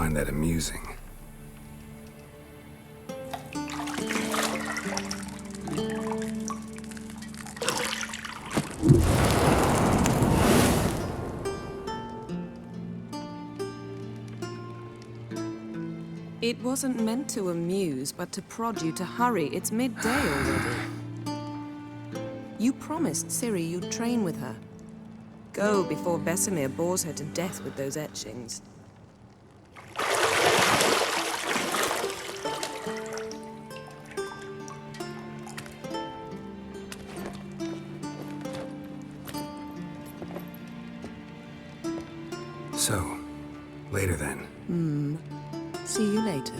find that amusing. It wasn't meant to amuse, but to prod you to hurry. It's midday already. You promised Ciri you'd train with her. Go before Vesemir bores her to death with those etchings. So, later then. See you later.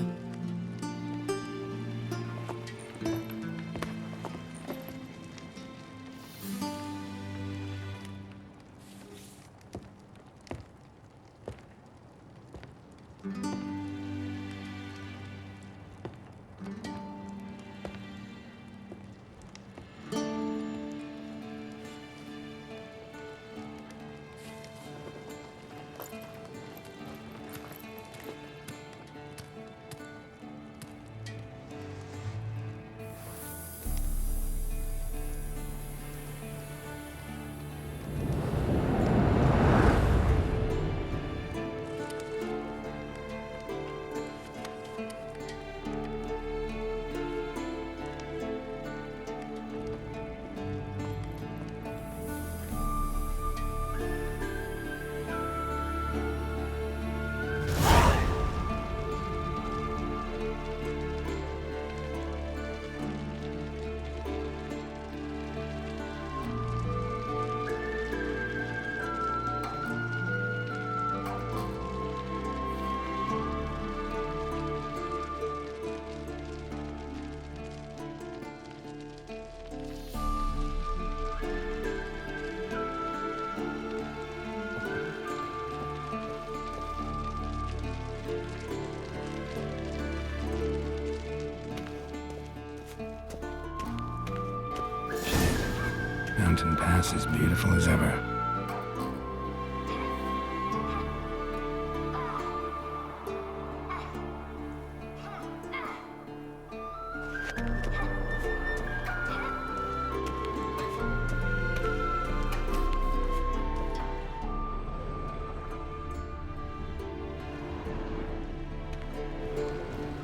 Mountain Pass is beautiful as ever.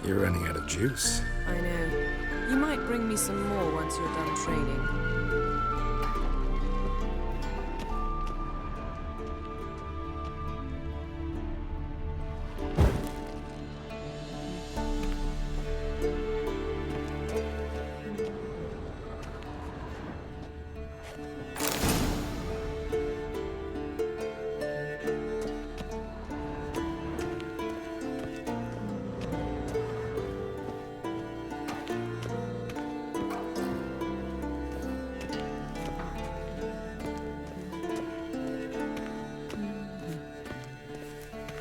You're running out of juice. I know. You might bring me some more once you're done training.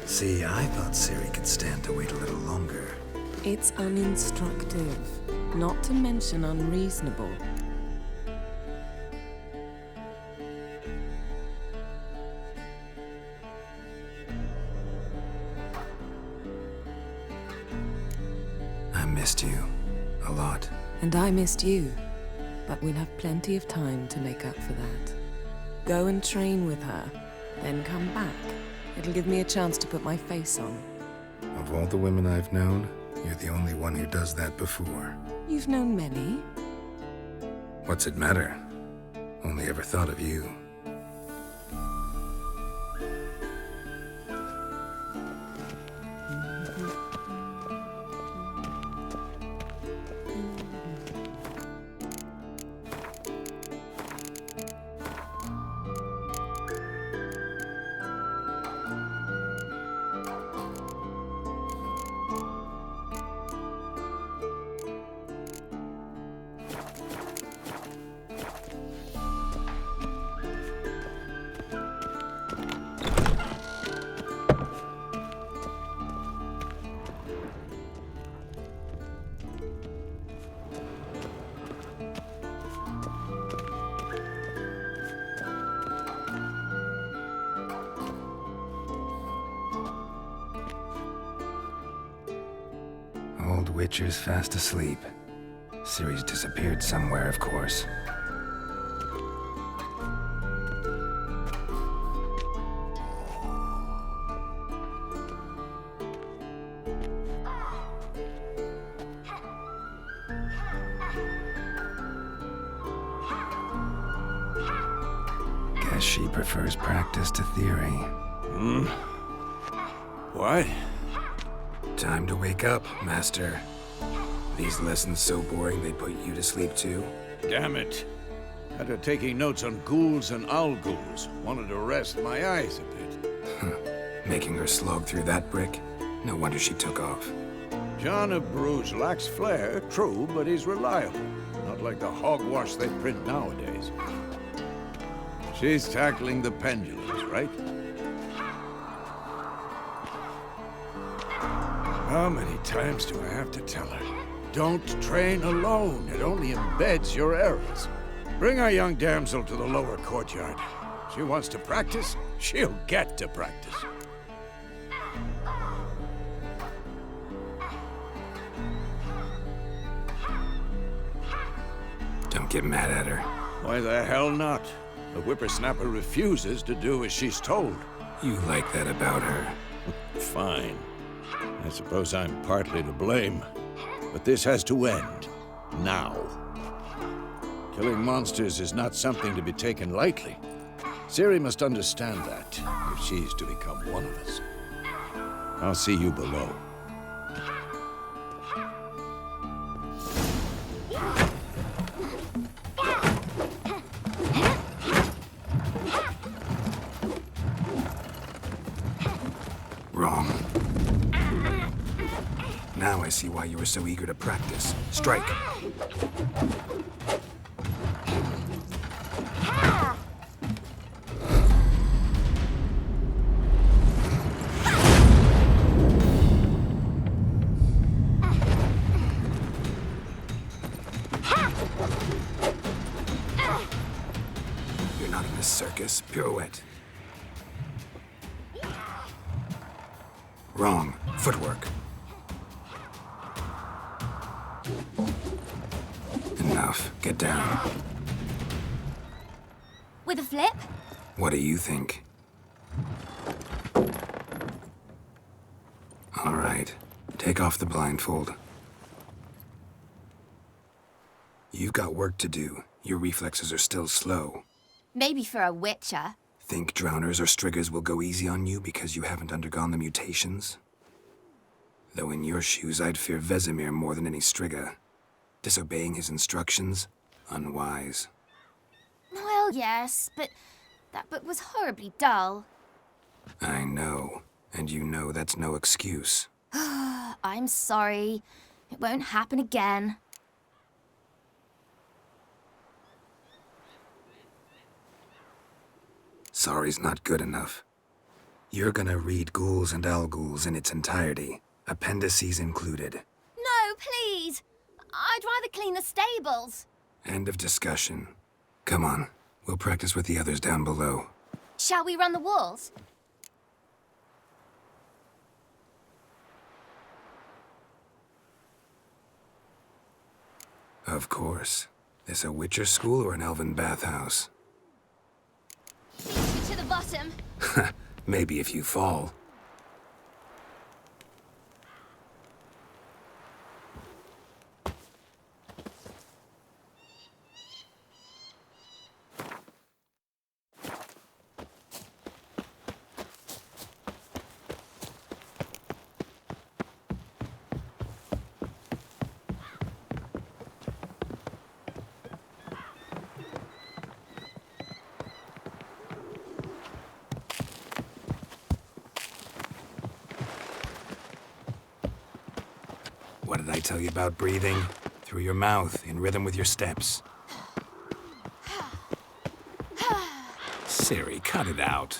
See, I thought Ciri could stand to wait a little longer. It's uninstructive, not to mention unreasonable. I missed you a lot. And I missed you, but we'll have plenty of time to make up for that. Go and train with her, then come back. It'll give me a chance to put my face on. Of all the women I've known, you're the only one who does that before. You've known many. What's it matter? Only ever thought of you. Witcher's fast asleep. Ciri's disappeared somewhere, of course. Guess she prefers practice to theory. What? Time to wake up, Master. These lessons so boring they put you to sleep too? Damn it. After taking notes on ghouls and owl-ghouls, wanted to rest my eyes a bit. Making her slog through that brick? No wonder she took off. John of Bruges lacks flair, true, but he's reliable. Not like the hogwash they print nowadays. She's tackling the pendulums, right? How many times do I have to tell her? Don't train alone. It only embeds your errors. Bring our young damsel to the lower courtyard. She wants to practice, she'll get to practice. Don't get mad at her. Why the hell not? The whippersnapper refuses to do as she's told. You like that about her. Fine. I suppose I'm partly to blame. But this has to end. Now. Killing monsters is not something to be taken lightly. Ciri must understand that, if she's to become one of us. I'll see you below. Wrong. Now I see why you were so eager to practice. Strike. You're not in a circus. Pirouette. Wrong. Footwork. Enough. Get down. With a flip? What do you think? All right. Take off the blindfold. You've got work to do. Your reflexes are still slow. Maybe for a witcher. Think drowners or striggers will go easy on you because you haven't undergone the mutations? Though in your shoes, I'd fear Vesemir more than any strigger. Disobeying his instructions? Unwise. Well, yes, but that book was horribly dull. I know. And you know that's no excuse. I'm sorry. It won't happen again. Sorry's not good enough. You're gonna read Ghouls and Owl-Ghouls in its entirety, appendices included. No, please! I'd rather clean the stables. End of discussion. Come on, we'll practice with the others down below. Shall we run the walls? Of course. This a Witcher school or an elven bathhouse? To the bottom. Maybe if you fall. What did I tell you about breathing? Through your mouth, in rhythm with your steps. Ciri, cut it out.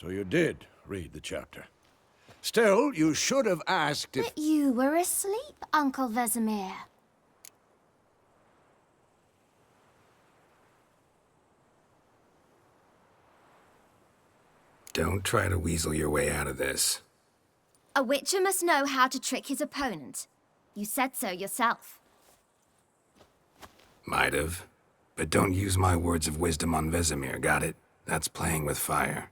So you did read the chapter. Still, you should have asked if... But you were asleep, Uncle Vesemir. Don't try to weasel your way out of this. A witcher must know how to trick his opponent. You said so yourself. Might have. But don't use my words of wisdom on Vesemir, got it? That's playing with fire.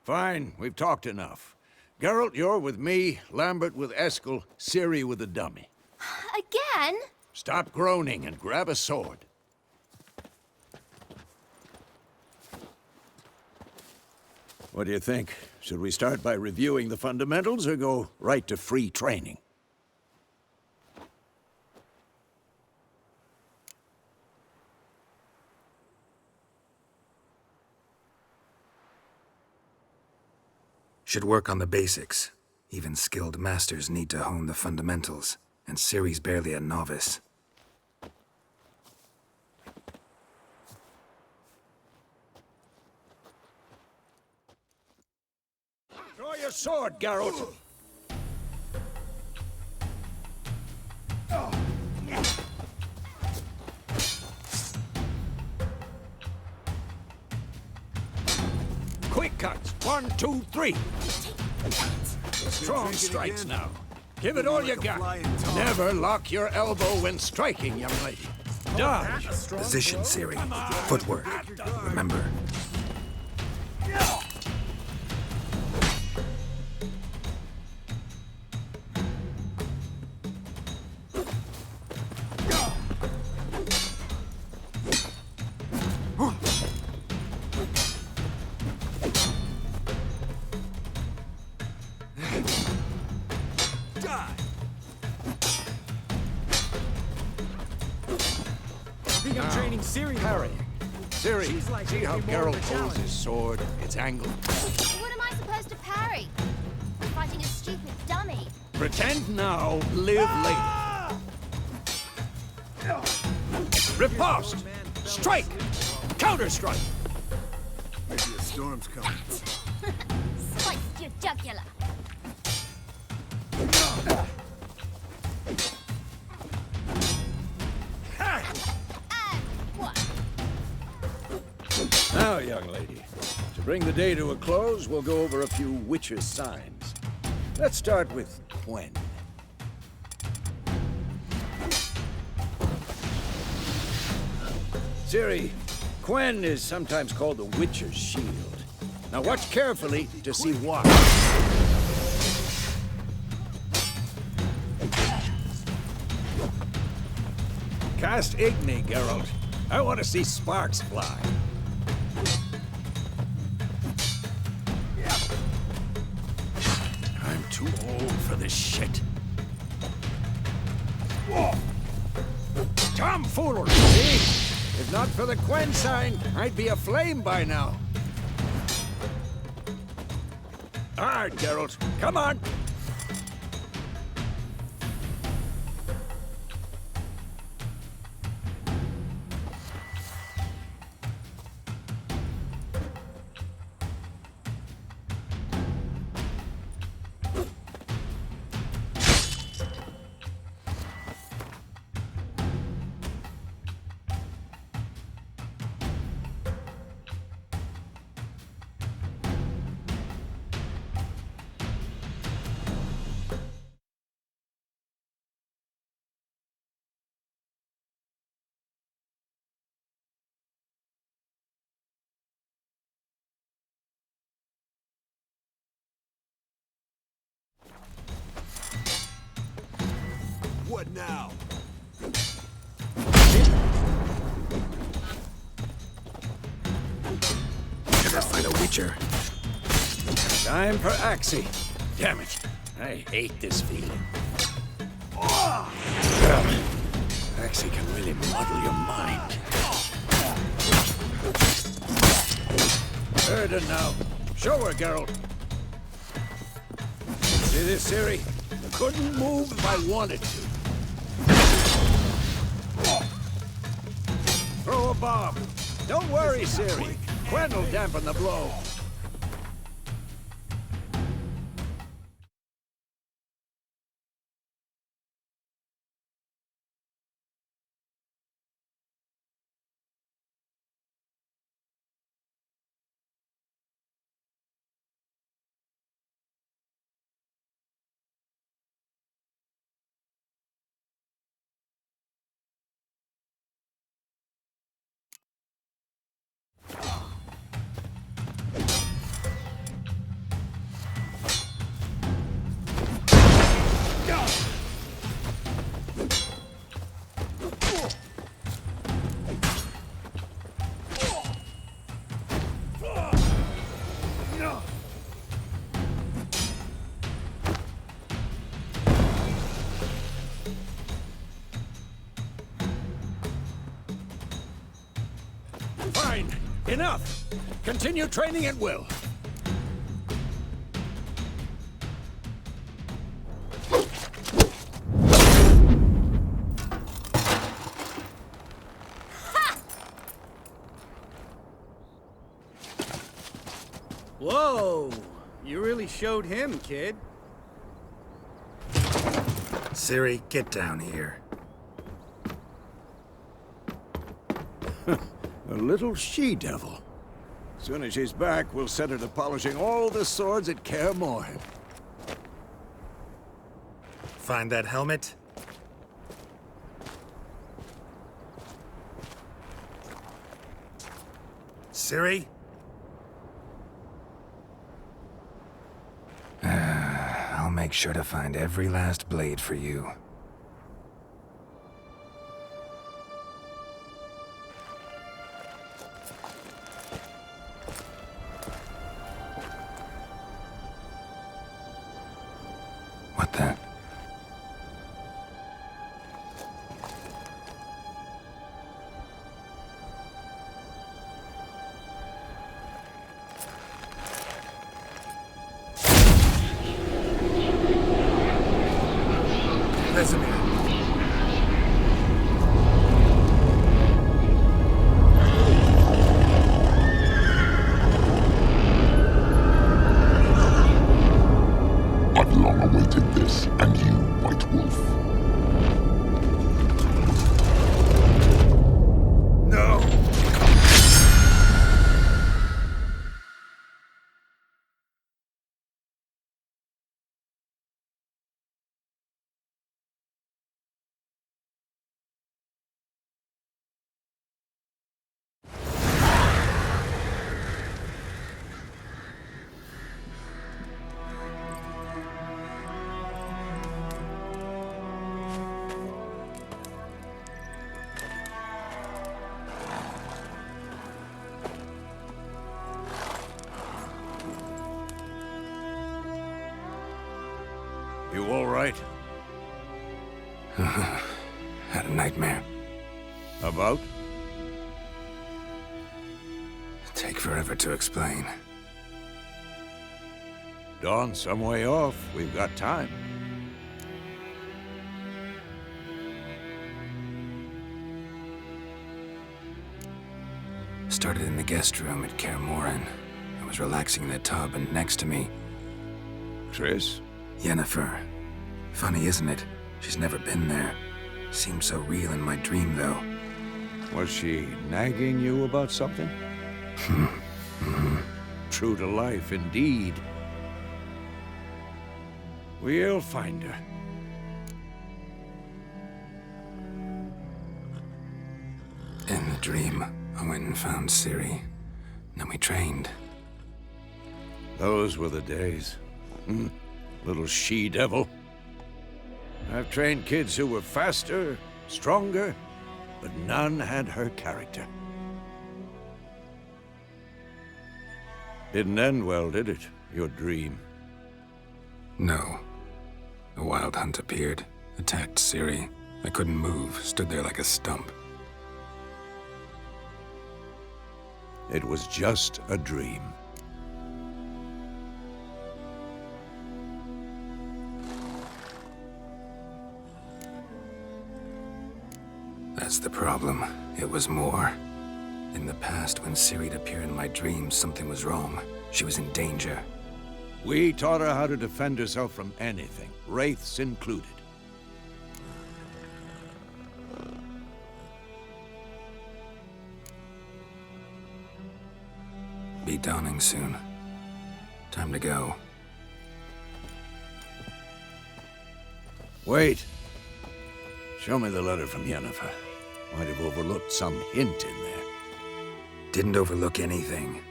Fine, we've talked enough. Geralt, you're with me, Lambert with Eskel, Ciri with the dummy. Again? Stop groaning and grab a sword. What do you think? Should we start by reviewing the fundamentals or go right to free training? Should work on the basics. Even skilled masters need to hone the fundamentals, and Ciri's barely a novice. Draw your sword, Geralt! Quick cuts! 1, 2, 3! Strong strikes now. Give it all you got. Never lock your elbow when striking, young lady. Dodge! Position, Ciri. Footwork. Remember. Ciri, see how Geralt pulls his sword? It's angled. What am I supposed to parry? I'm fighting a stupid dummy. Pretend now, live later. Riposte! Strike! Counter-strike! Maybe a storm's coming. Sliced your jugular. Now, young lady, to bring the day to a close, we'll go over a few witches' signs. Let's start with Quen. Ciri, Quen is sometimes called the Witcher's Shield. Now watch carefully to see why. Cast Igni, Geralt. I want to see sparks fly. I'm too old for this shit. Tomfoolery, see? If not for the Quen sign, I'd be aflame by now. All right, Geralt, come on. now. Ever fight a Witcher? Time for Axie. Damn it. I hate this feeling. Axie can really muddle your mind. Heard her now. Show her, Geralt. See this, Ciri? Couldn't move if I wanted to. Throw a bomb. Don't worry, Ciri. Quen will dampen the blow. Fine. Enough. Continue training at will. Whoa! You really showed him, kid. Ciri, get down here. A little she-devil. Soon as she's back, we'll set her to polishing all the swords at Kaer Morhen. Find that helmet? Ciri? I'll make sure to find every last blade for you. What the? Vesemir. I've long awaited this, and you, White Wolf. No! You all right? Had a nightmare. About? Take forever to explain. Dawn's some way off. We've got time. Started in the guest room at Kaer Morhen. I was relaxing in the tub, and next to me, Triss? Yennefer. Funny, isn't it? She's never been there. Seemed so real in my dream, though. Was she nagging you about something? True to life, indeed. We'll find her. In the dream, I went and found Ciri. Then we trained. Those were the days. Little she-devil. I've trained kids who were faster, stronger, but none had her character. Didn't end well, did it? Your dream? No. A wild hunt appeared, attacked Ciri. I couldn't move, stood there like a stump. It was just a dream. That's the problem. It was more. In the past, when Ciri'd appear in my dreams, something was wrong. She was in danger. We taught her how to defend herself from anything, wraiths included. Be dawning soon. Time to go. Wait. Show me the letter from Yennefer. Might have overlooked some hint in there. Didn't overlook anything.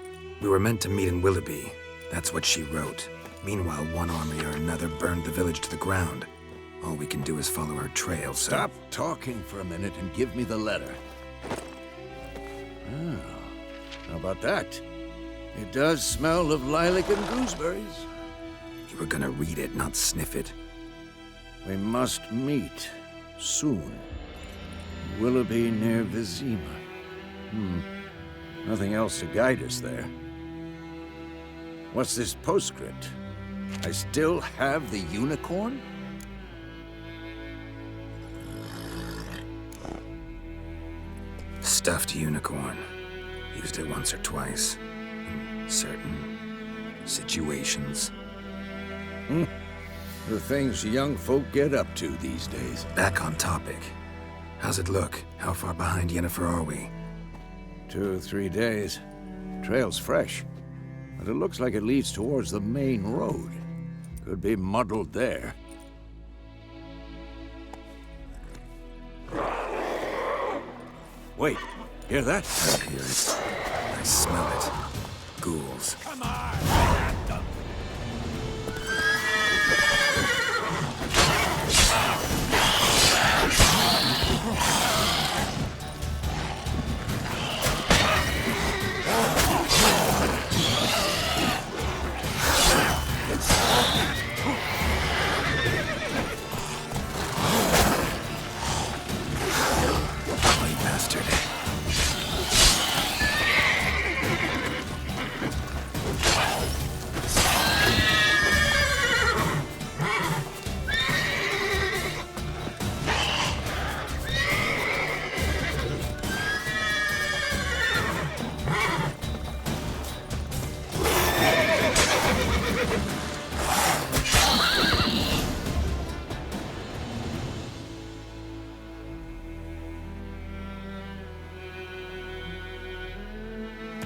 We were meant to meet in Willoughby. That's what she wrote. Meanwhile, one army or another burned the village to the ground. All we can do is follow her trail, so... Stop talking for a minute and give me the letter. Oh, how about that? It does smell of lilac and gooseberries. You were gonna read it, not sniff it. We must meet soon. Willoughby near 𝒂𝒐𝒏𝒆𝒄𝒔. Nothing else to guide us there. What's this postscript? I still have the unicorn? Stuffed unicorn. Used it once or twice. In certain situations. The things young folk get up to these days. Back on topic. How's it look? How far behind Yennefer are we? 2 or 3 days. Trail's fresh, but it looks like it leads towards the main road. Could be muddled there. Wait, hear that? I hear it. I smell it. Ghouls. Come on!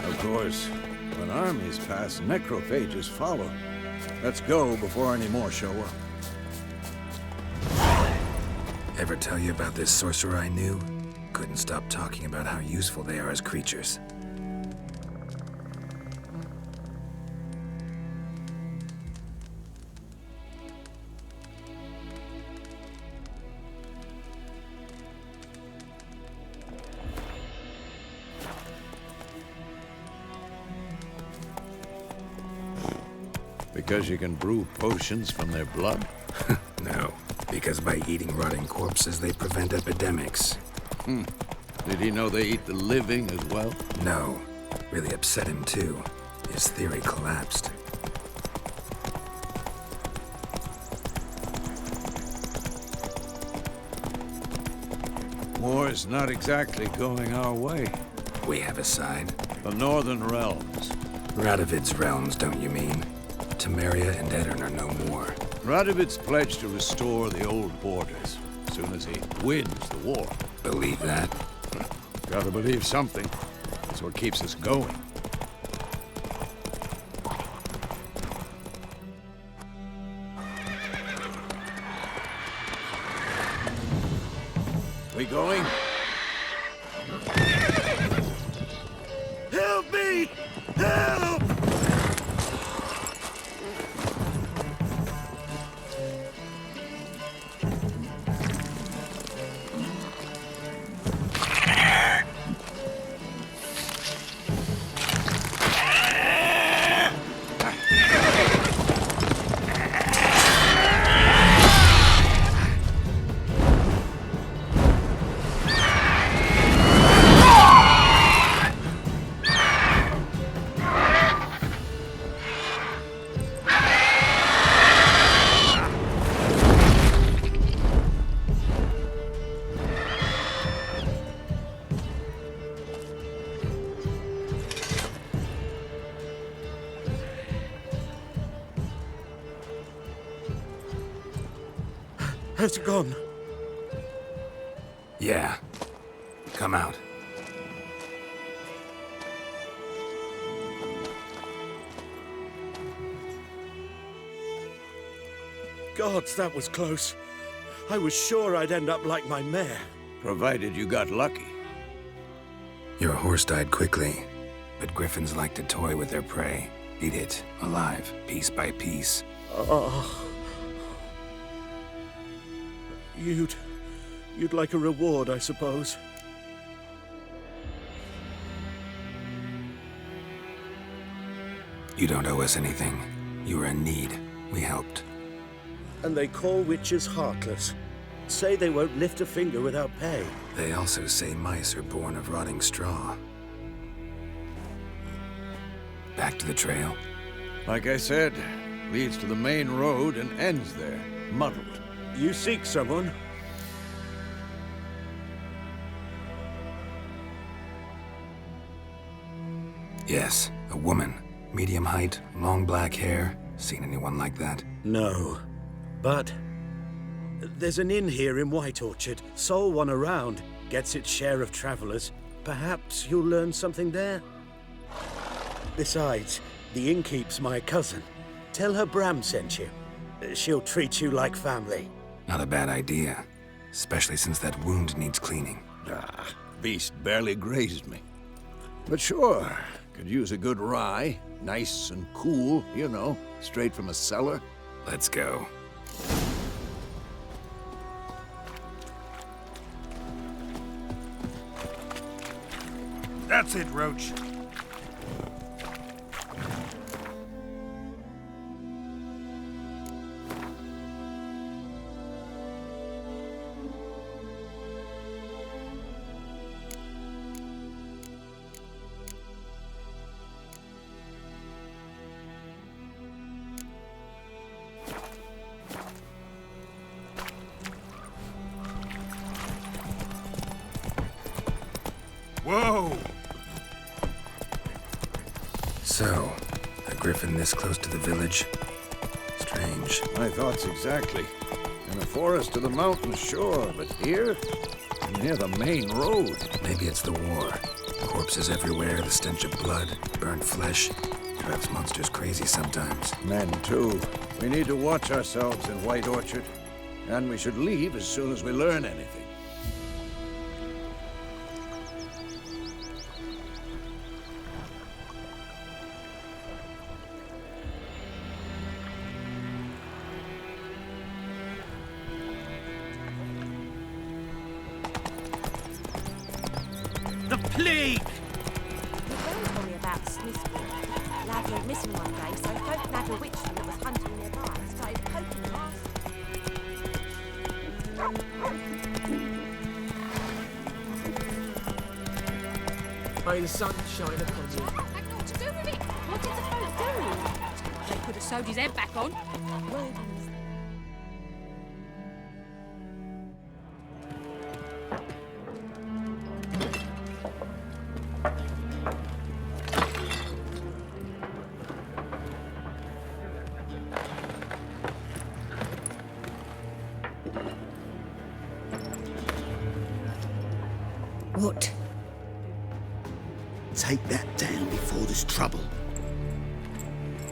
Of course, when armies pass, necrophages follow. Let's go before any more show up. Ever tell you about this sorcerer I knew? Couldn't stop talking about how useful they are as creatures. Because you can brew potions from their blood? No, because by eating rotting corpses, they prevent epidemics. Did he know they eat the living as well? No, really upset him too. His theory collapsed. War's not exactly going our way. We have a side. The Northern Realms. Radovid's realms, don't you mean? Temeria and Edirn are no more. Radovid's pledged to restore the old borders as soon as he wins the war. Believe that? Gotta believe something. That's what keeps us going. We going? Help me! Help! Has it gone? Yeah. Come out. Gods, that was close. I was sure I'd end up like my mare. Provided you got lucky. Your horse died quickly, but griffins like to toy with their prey. Eat it, alive, piece by piece. Oh. You'd like a reward, I suppose. You don't owe us anything. You were in need. We helped. And they call witches heartless. Say they won't lift a finger without pay. They also say mice are born of rotting straw. Back to the trail. Like I said, leads to the main road and ends there, muddled. You seek someone? Yes, a woman. Medium height, long black hair. Seen anyone like that? No. But there's an inn here in White Orchard. Sole one around. Gets its share of travelers. Perhaps you'll learn something there? Besides, the innkeep's my cousin. Tell her Bram sent you. She'll treat you like family. Not a bad idea. Especially since that wound needs cleaning. Beast barely grazed me. But sure, could use a good rye. Nice and cool, you know, straight from a cellar. Let's go. That's it, Roach. Whoa! So, a griffin this close to the village? Strange. My thoughts exactly. In the forest of the mountains, sure, but here? Near the main road. Maybe it's the war. Corpses everywhere, the stench of blood, burnt flesh. Drives monsters crazy sometimes. Men, too. We need to watch ourselves in White Orchard. And we should leave as soon as we learn anything. The plague! The girl told me about Smithsburg. Lad went missing one day, so folk nagged a witchman that was hunting nearby and started poking the bastard. May the sun shine upon you. Had naught to do with it. What did the folk do? They could have sewed his head back on. What? Take that down before there's trouble.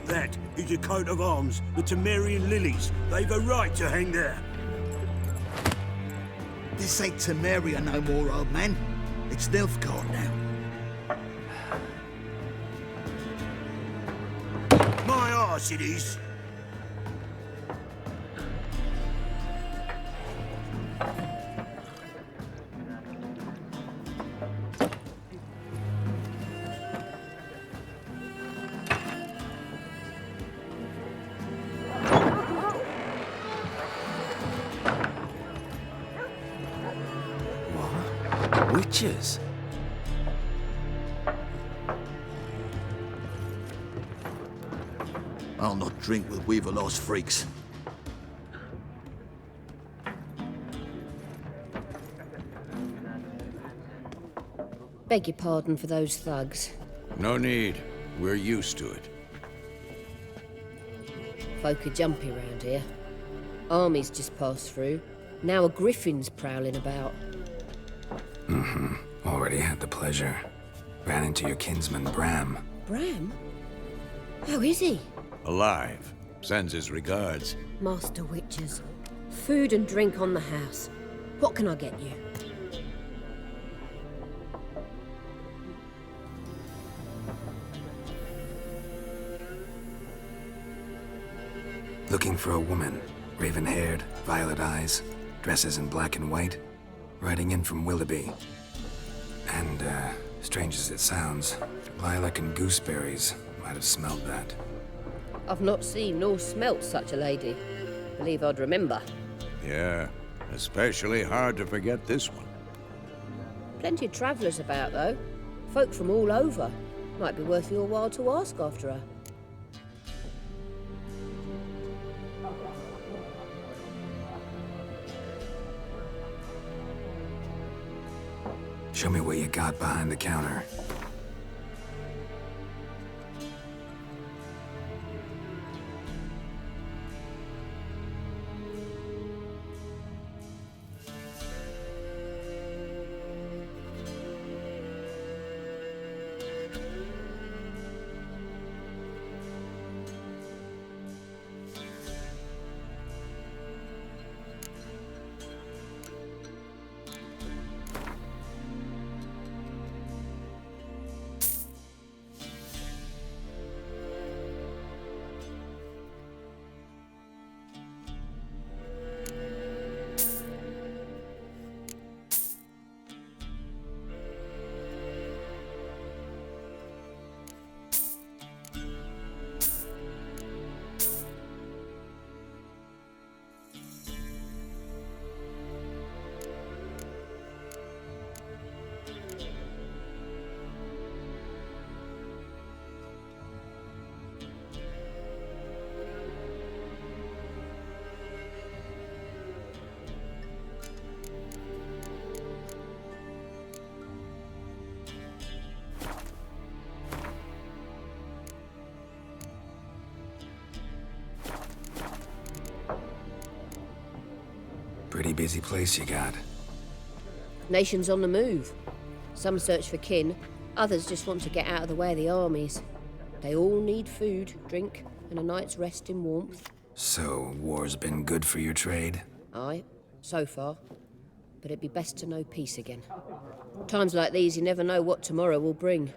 That is a coat of arms, the Temerian lilies. They've a right to hang there. This ain't Temeria no more, old man. It's Nilfgaard now. My arse it is. Witches? I'll not drink with weaver-lost freaks. Beg your pardon for those thugs. No need. We're used to it. Folk are jumpy round here. Armies just passed through. Now a griffin's prowling about. Already had the pleasure. Ran into your kinsman, Bram. Bram? How is he? Alive. Sends his regards. Master Witches. Food and drink on the house. What can I get you? Looking for a woman. Raven-haired, violet eyes, dresses in black and white. Riding in from Willoughby. And, strange as it sounds, lilac and gooseberries might have smelled that. I've not seen nor smelt such a lady. Believe I'd remember. Yeah, especially hard to forget this one. Plenty of travellers about, though. Folk from all over. Might be worth your while to ask after her. Show me what you got behind the counter. Pretty busy place you got. Nations on the move. Some search for kin, others just want to get out of the way of the armies. They all need food, drink, and a night's rest in warmth. So, war's been good for your trade? Aye, so far. But it'd be best to know peace again. Times like these, you never know what tomorrow will bring.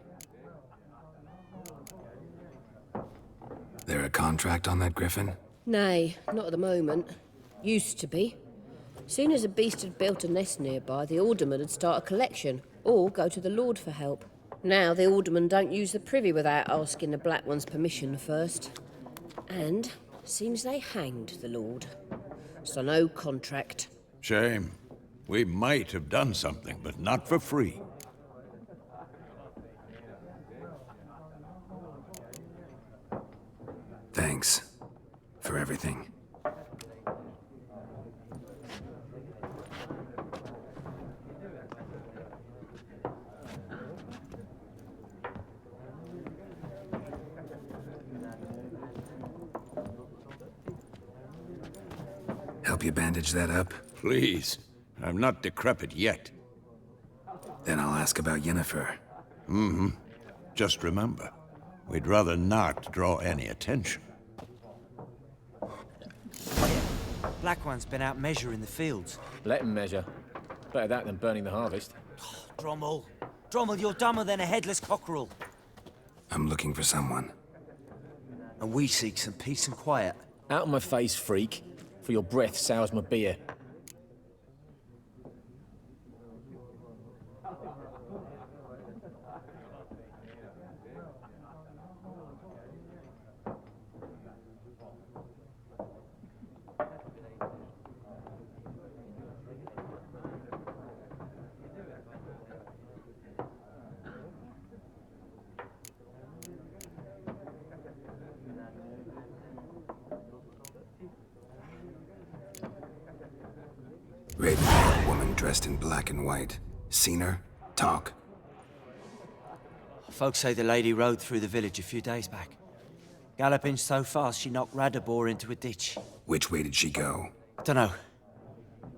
There a contract on that Griffin? Nay, not at the moment. Used to be. Soon as a beast had built a nest nearby, the alderman would start a collection, or go to the Lord for help. Now the aldermen don't use the privy without asking the Black One's permission first. And seems they hanged the Lord. So no contract. Shame. We might have done something, but not for free. Thanks for everything. Help you bandage that up? Please. I'm not decrepit yet. Then I'll ask about Yennefer. Just remember, we'd rather not draw any attention. Black One's been out measuring the fields. Let him measure. Better that than burning the harvest. Drommel. Drommel, you're dumber than a headless cockerel. I'm looking for someone. And we seek some peace and quiet. Out of my face, freak. For your breath sours my beer. Raven-haired woman dressed in black and white. Seen her? Talk. Folks say the lady rode through the village a few days back. Galloping so fast she knocked Radabor into a ditch. Which way did she go? Dunno.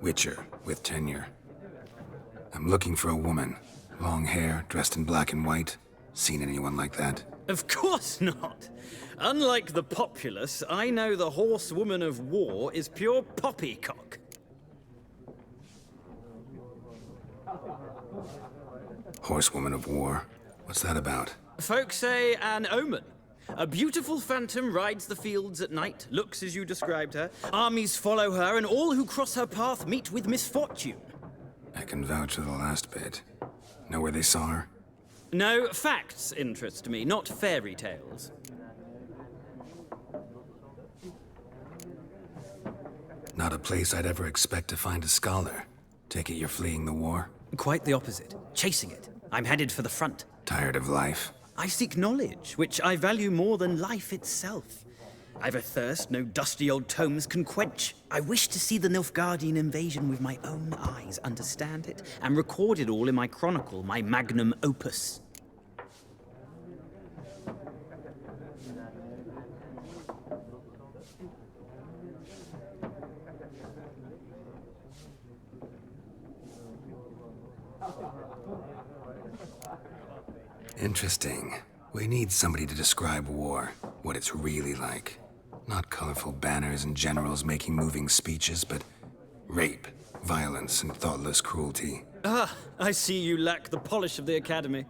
Witcher with tenure. I'm looking for a woman. Long hair, dressed in black and white. Seen anyone like that? Of course not. Unlike the populace, I know the horsewoman of war is pure poppycock. Horsewoman of war? What's that about? Folks say an omen. A beautiful phantom rides the fields at night, looks as you described her. Armies follow her, and all who cross her path meet with misfortune. I can vouch for the last bit. Know where they saw her? No, facts interest me, not fairy tales. Not a place I'd ever expect to find a scholar. Take it you're fleeing the war? Quite the opposite. Chasing it. I'm headed for the front. Tired of life? I seek knowledge, which I value more than life itself. I've a thirst no dusty old tomes can quench. I wish to see the Nilfgaardian invasion with my own eyes, understand it, and record it all in my chronicle, my magnum opus. Interesting. We need somebody to describe war, what it's really like. Not colorful banners and generals making moving speeches, but rape, violence, and thoughtless cruelty. Ah, I see you lack the polish of the Academy.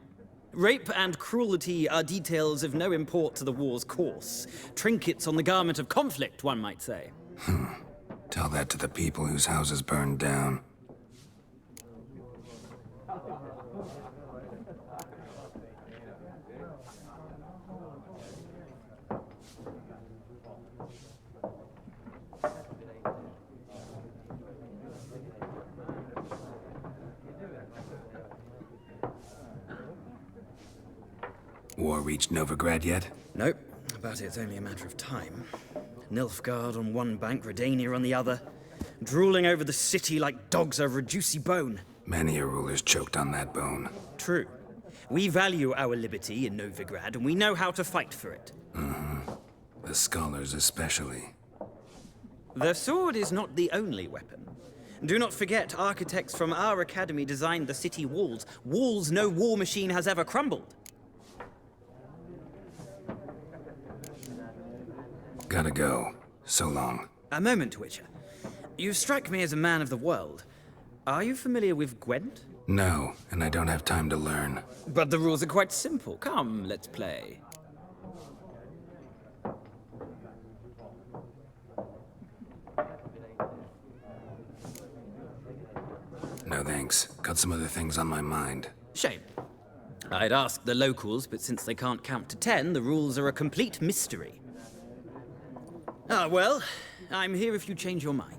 Rape and cruelty are details of no import to the war's course. Trinkets on the garment of conflict, one might say. Tell that to the people whose houses burned down. War reached Novigrad yet? Nope, but it's only a matter of time. Nilfgaard on one bank, Redania on the other, drooling over the city like dogs over a juicy bone. Many a ruler's choked on that bone. True. We value our liberty in Novigrad, and we know how to fight for it. The scholars especially. The sword is not the only weapon. Do not forget, architects from our academy designed the city walls. Walls no war machine has ever crumbled. Gotta go. So long. A moment, Witcher. You strike me as a man of the world. Are you familiar with Gwent? No, and I don't have time to learn. But the rules are quite simple. Come, let's play. No thanks. Got some other things on my mind. Shame. I'd ask the locals, but since they can't count to 10, the rules are a complete mystery. Ah, well, I'm here if you change your mind.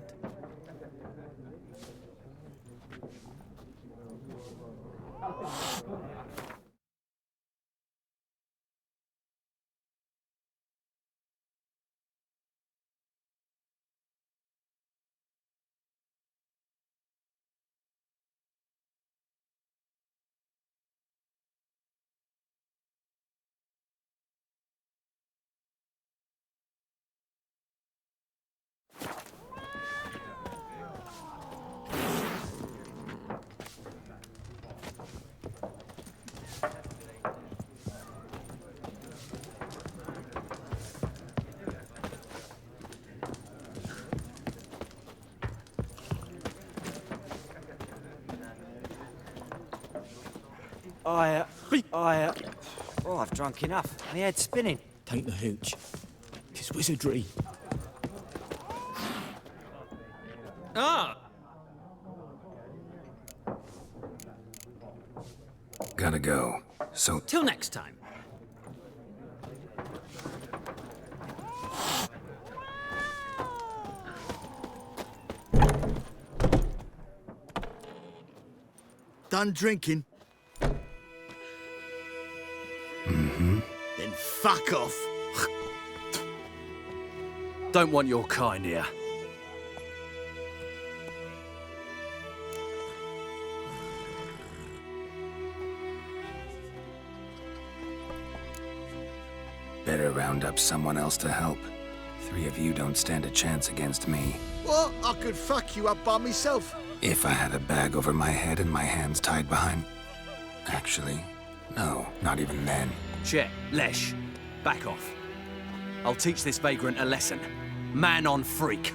Oh, I've drunk enough. My head's spinning. Take the hooch. 'Tis wizardry. Ah! Gotta go. So... Till next time. Done drinking? Then fuck off. Don't want your kind here. Better round up someone else to help. 3 of you don't stand a chance against me. What? I could fuck you up by myself. If I had a bag over my head and my hands tied behind... Actually, no, not even then. Chet, Lesh, back off. I'll teach this vagrant a lesson. Man on freak.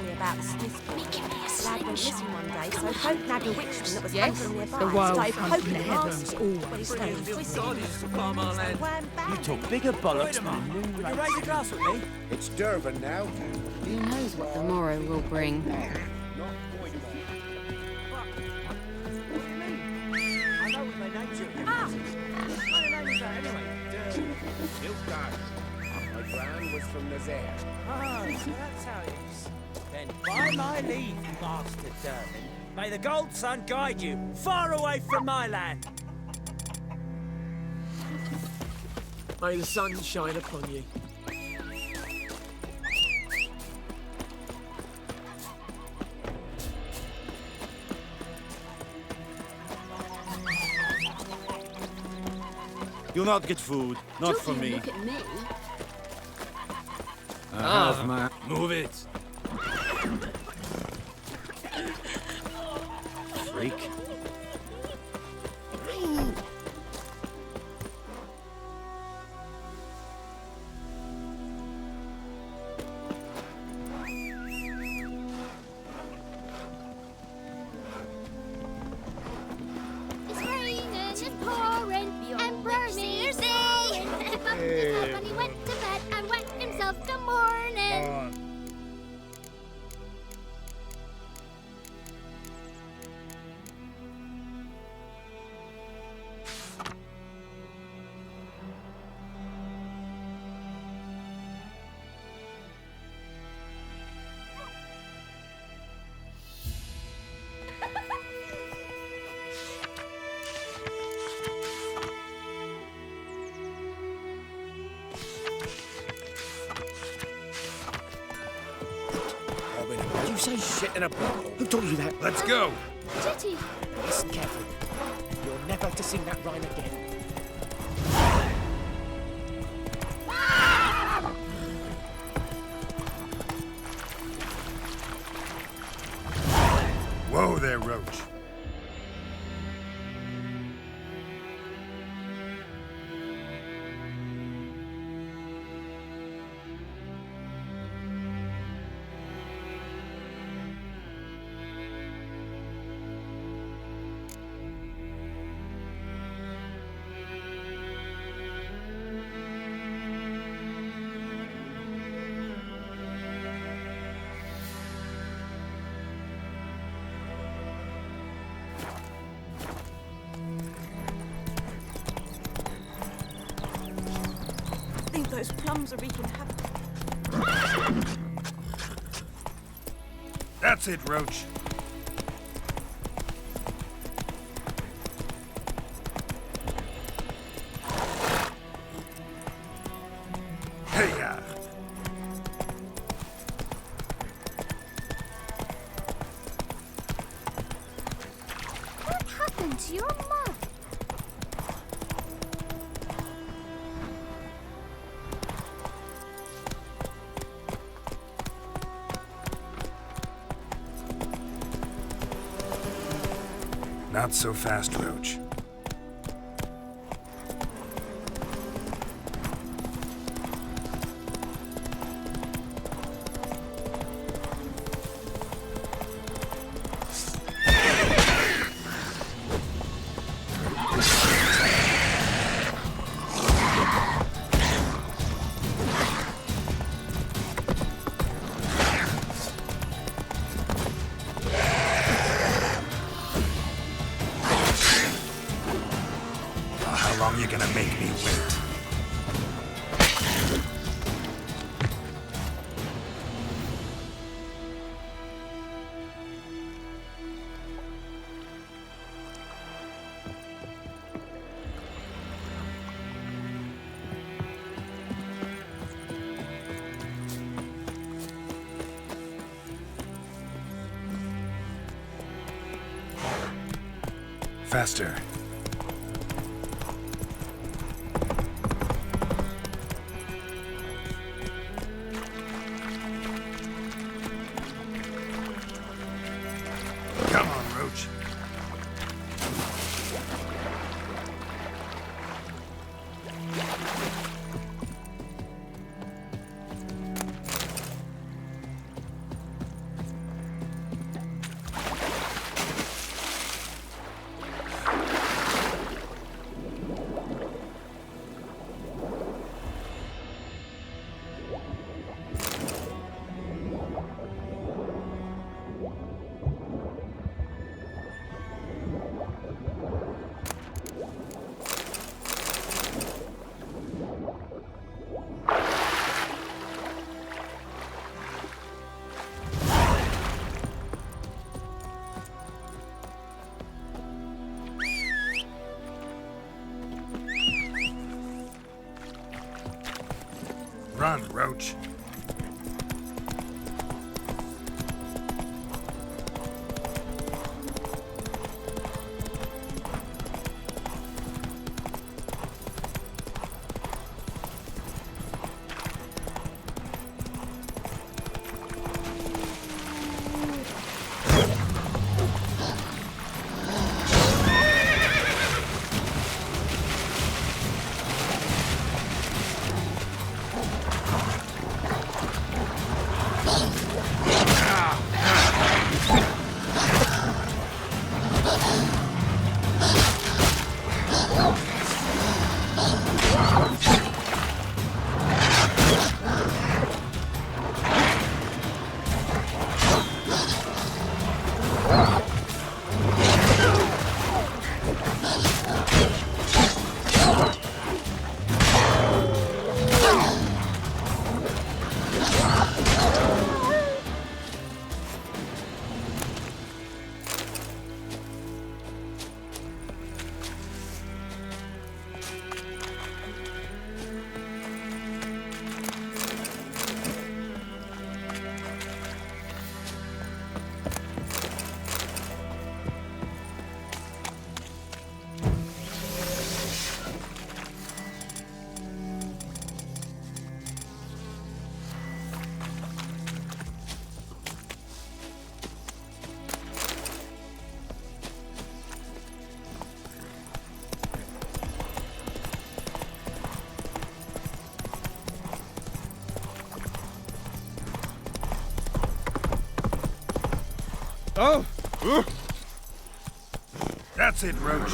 me about the Smith boy. Lad went missing one day, so folk nagged a witchman that was Yes, hunting nearby. the wild started hunt poking in the him heavens nasty. always But he stays. twisted him. You talk bigger bollocks than a new Would you raise a glass with me? It's Durban now. Who knows what the morrow will bring? I know what they named you. Ah! What kind of name is that anyway? My ground was from Nazaire. Ah, so that's how it is. Then, by my leave, you bastard Durban, may the gold sun guide you far away from my land. May the sun shine upon you. You'll not get food, not from me. Look at me. I have my... Move it! Freak. It's raining, it's pouring, and burning, it's pouring. He bumped his head when he went to bed and wet himself till morning. You say shit in a bottle. Who told you that? Let's go! Chitty. Listen carefully. You're never to sing that rhyme again. Whoa there, Roach. I think those plums are wreaking havoc. That's it, Roach. Hey-ya! What happened to your mug? Not so fast, Roach. How long you gonna make me wait? Faster. Come on, Roach. Run, Roach. Oh! That's it, Roach.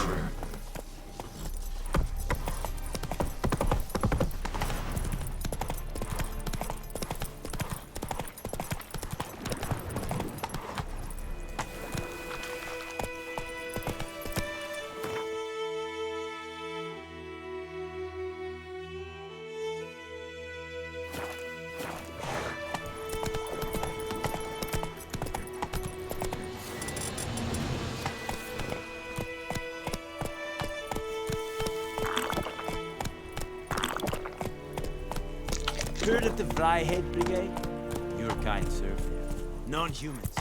Heard of the Flyhead Brigade? Your kind serve there. Non-humans.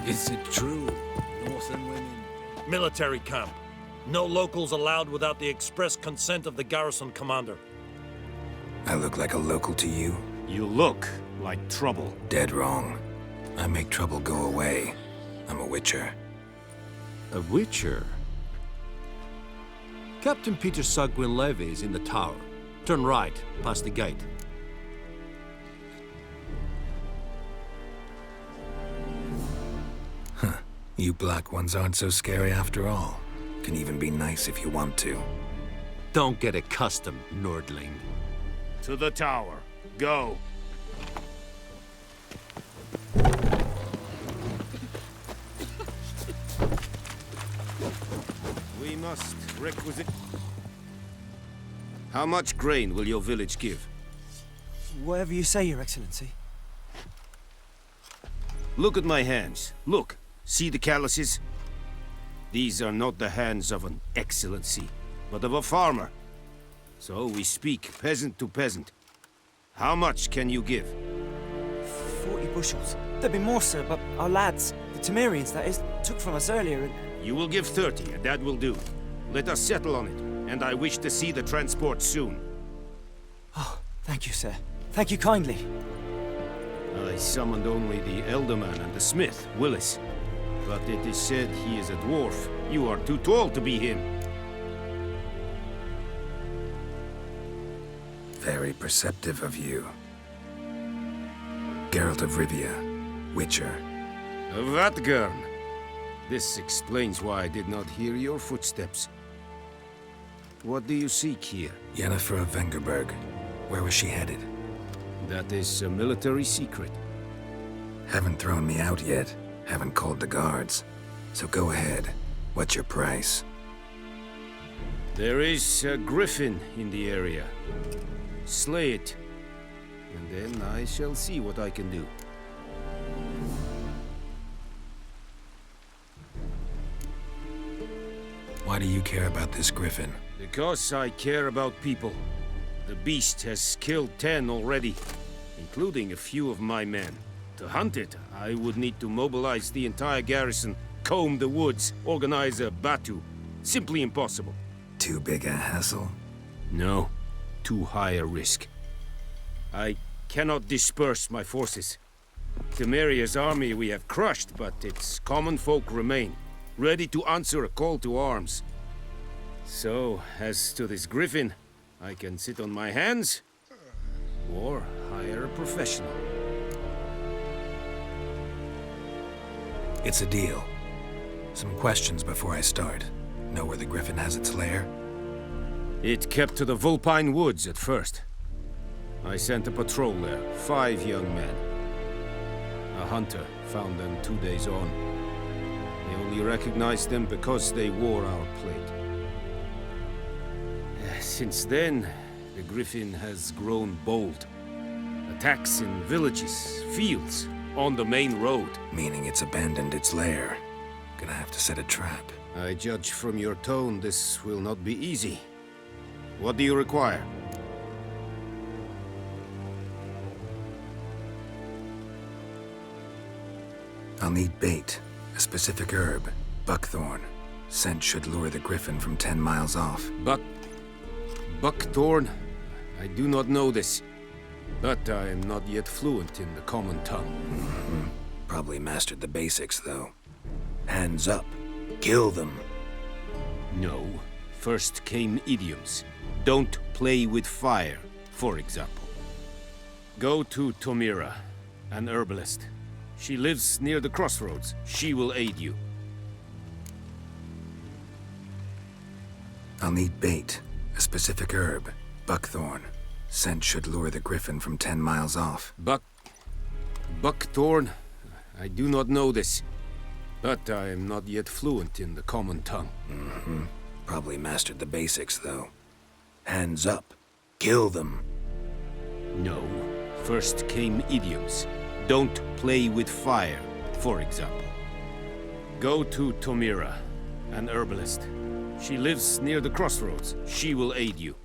Is it true? Northern women? Military camp. No locals allowed without the express consent of the garrison commander. I look like a local to you? You look like trouble. Dead wrong. I make trouble go away. I'm a witcher. A witcher? Captain Peter Sagwin-Levy is in the tower. Turn right, past the gate. Huh. You black ones aren't so scary after all. Can even be nice if you want to. Don't get accustomed, Nordling. To the tower. Go. We must requisite... How much grain will your village give? Whatever you say, Your Excellency. Look at my hands. Look. See the calluses? These are not the hands of an excellency, but of a farmer. So we speak peasant to peasant. How much can you give? 40 bushels. There'd be more, sir, but our lads, the Temerians, that is, took from us earlier and... You will give 30, and that will do. Let us settle on it, and I wish to see the transport soon. Oh, thank you, sir. Thank you kindly. I summoned only the Elderman and the smith, Willis. But it is said he is a dwarf. You are too tall to be him. Very perceptive of you. Geralt of Rivia, Witcher. Vatgern. This explains why I did not hear your footsteps. What do you seek here? Yennefer of Vengerberg. Where was she headed? That is a military secret. Haven't thrown me out yet. Haven't called the guards. So go ahead. What's your price? There is a griffin in the area. Slay it, and then I shall see what I can do. Why do you care about this griffin? Because I care about people. The beast has killed 10 already, including a few of my men. To hunt it, I would need to mobilize the entire garrison, comb the woods, organize a battue. Simply impossible. Too big a hassle? No, too high a risk. I cannot disperse my forces. Temeria's army we have crushed, but its common folk remain, ready to answer a call to arms. So, as to this griffin, I can sit on my hands, or hire a professional. It's a deal. Some questions before I start. Know where the griffin has its lair? It kept to the Vulpine Woods at first. I sent a patrol there, 5 young men. A hunter found them 2 days on. They only recognized them because they wore our plate. Since then, the griffin has grown bold. Attacks in villages, fields, on the main road. Meaning it's abandoned its lair. Gonna have to set a trap. I judge from your tone this will not be easy. What do you require? I'll need bait, a specific herb, buckthorn. Scent should lure the griffin from 10 miles off. Buckthorn? I do not know this, but I am not yet fluent in the common tongue. Probably mastered the basics, though. Hands up. Kill them. No. First came idioms. Don't play with fire, for example. Go to Tomira, an herbalist. She lives near the crossroads. She will aid you. I'll need bait, a specific herb, buckthorn. Scent should lure the griffin from 10 miles off. Buckthorn? I do not know this, but I am not yet fluent in the common tongue. Probably mastered the basics, though. Hands up. Kill them. No. First came idioms. Don't play with fire, for example. Go to Tomira, an herbalist. She lives near the crossroads. She will aid you.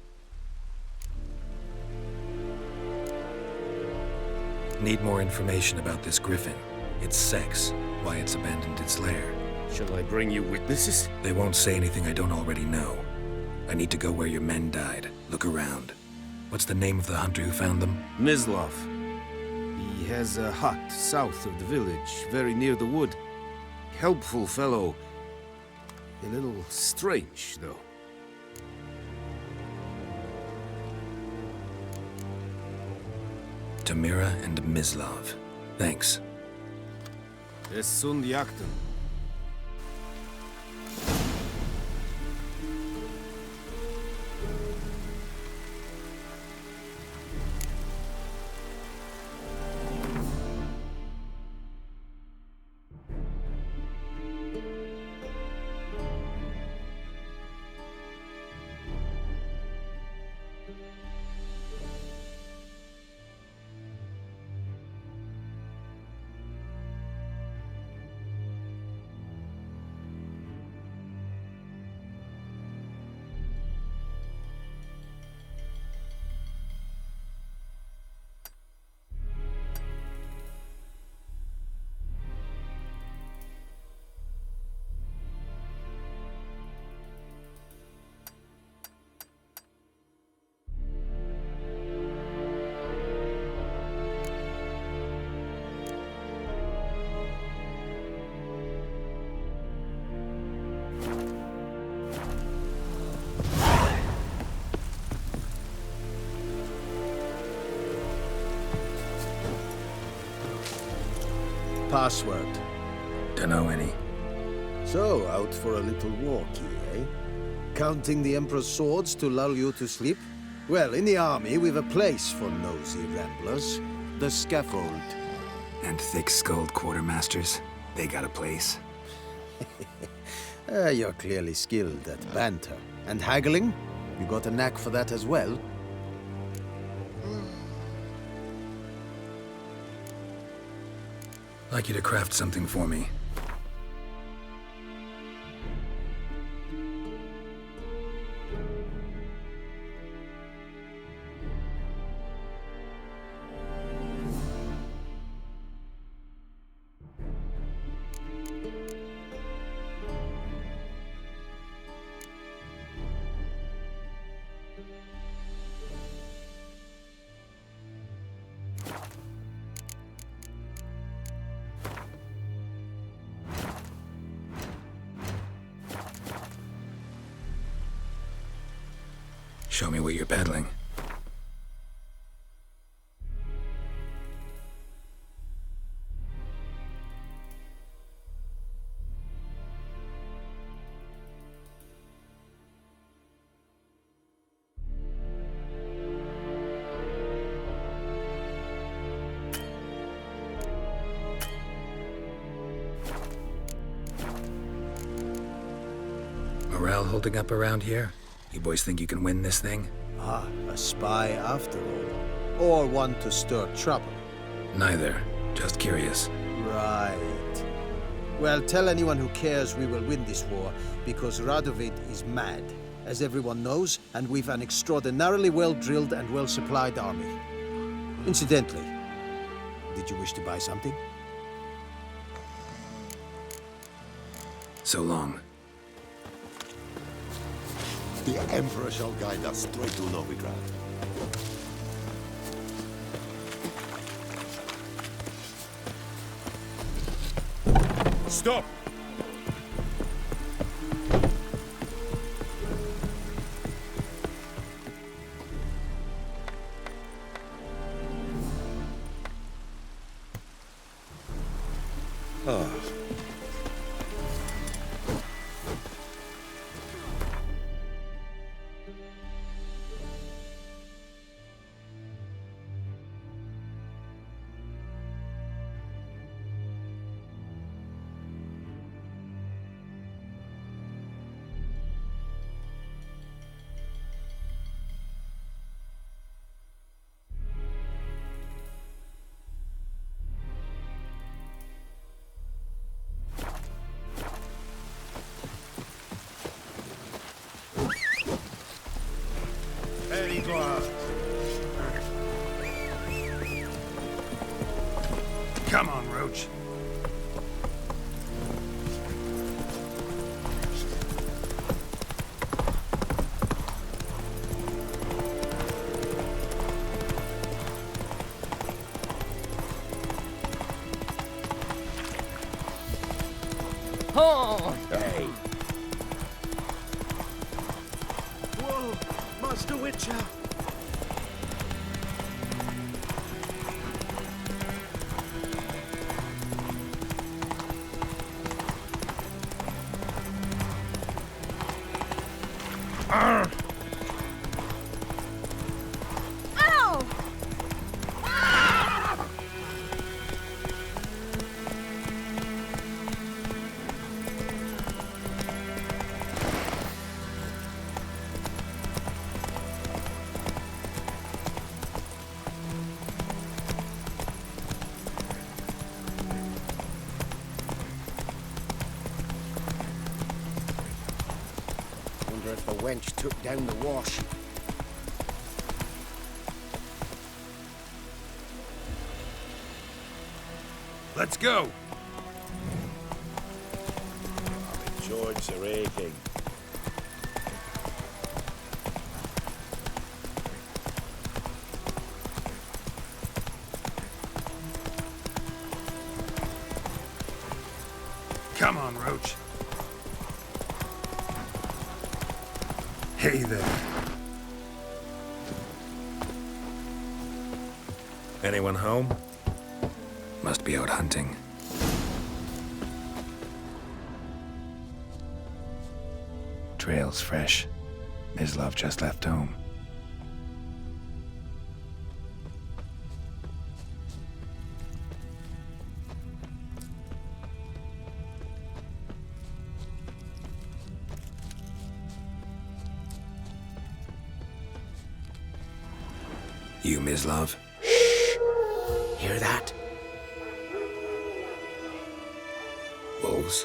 Need more information about this griffin. Its sex, why it's abandoned its lair. Shall I bring you witnesses? They won't say anything I don't already know. I need to go where your men died. Look around. What's the name of the hunter who found them? Mislav. He has a hut south of the village, very near the wood. Helpful fellow. A little strange, though. Tomira and Mislav. Thanks. 𝒔𝒐𝒒. Password? Dunno any. So, out for a little walkie, eh? Counting the Emperor's swords to lull you to sleep? Well, in the army, we've a place for nosy ramblers. The scaffold. And thick-skulled quartermasters? They got a place? You're clearly skilled at banter. And haggling? You got a knack for that as well? I'd like you to craft something for me. Show me what you're peddling. Morale holding up around here? You boys think you can win this thing? Ah, a spy after all. Or one to stir trouble. Neither. Just curious. Right. Well, tell anyone who cares we will win this war, because Radovid is mad, as everyone knows, and we've an extraordinarily well-drilled and well-supplied army. Incidentally, did you wish to buy something? So long. The Emperor shall guide us straight to Novigrad. Stop! Come on, Roach. Oh! Hey! Whoa! Master Witcher! Wonder if the wench took down the wash. Let's go! My joints are aching. Come on, Roach. Hey there. Anyone home? Must be out hunting. Trail's fresh. Mislav just left home. you, Mislav? Hear that? Wolves?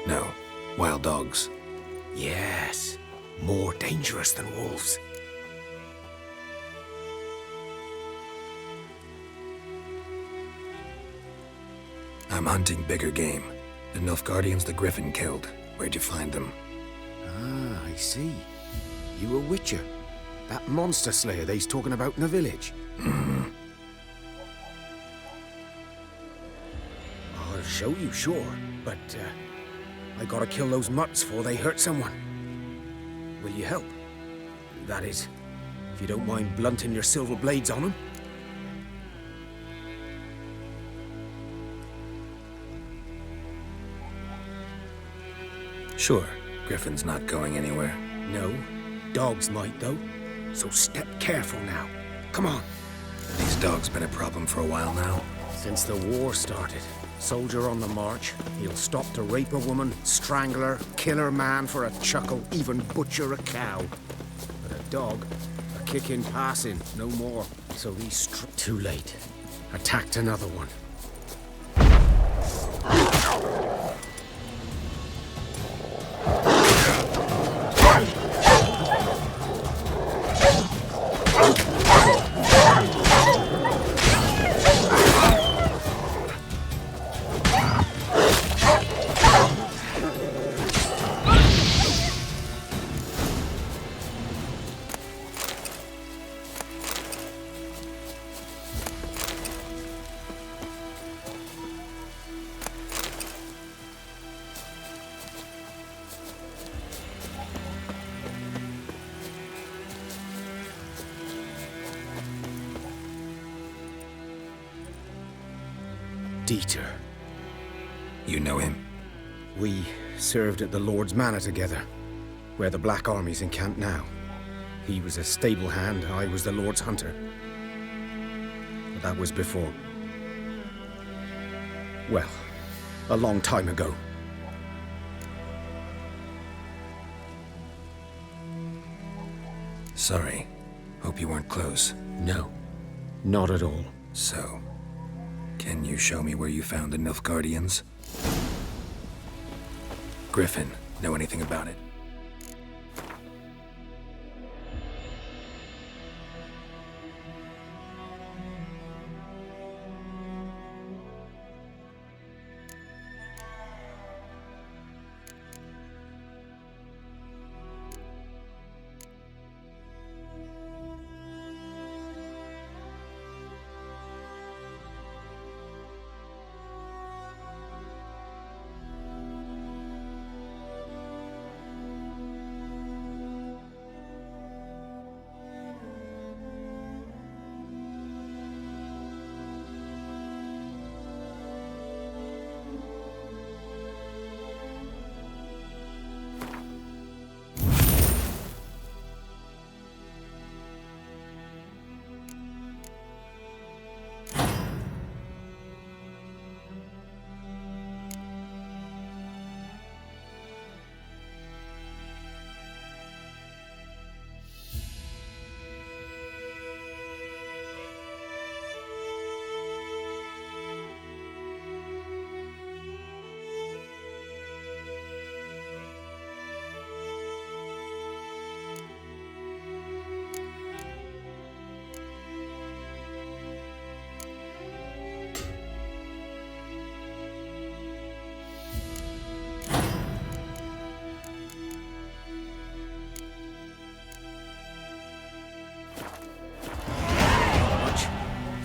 No, wild dogs. Yes. More dangerous than wolves. I'm hunting bigger game. The Nilfgaardians the Griffin killed. Where'd you find them? Ah, I see. You a witcher. That monster slayer they's talking about in the village. I'll show you, sure. But, I gotta kill those mutts before they hurt someone. Will you help? That is, if you don't mind blunting your silver blades on them. Sure. Griffin's not going anywhere. No. Dogs might, though. So step careful now. Come on. These dogs been a problem for a while now. Since the war started. Soldier on the march. He'll stop to rape a woman, strangle her, kill her man for a chuckle, even butcher a cow. But a dog, a kick in passing, no more. So he's too late. Attacked another one. 𝒐𝒕𝒐𝒏𝒆𝒄𝒔. You know him? We served at the Lord's Manor together, where the Black Army's encamped now. He was a stable hand, I was the Lord's hunter. But that was before. Well, a long time ago. Sorry. Hope you weren't close. No, not at all. So, can you show me where you found the Nilfgaardians? Griffin, know anything about it?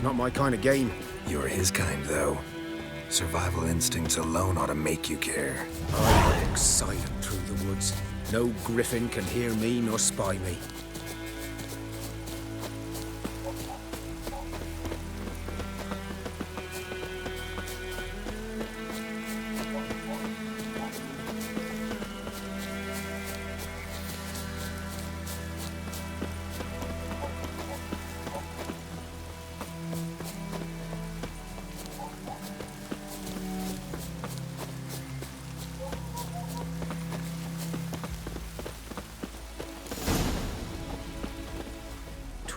Not my kind of game. You're his kind, though. Survival instincts alone ought to make you care. I walk silent through the woods. No griffin can hear me nor spy me.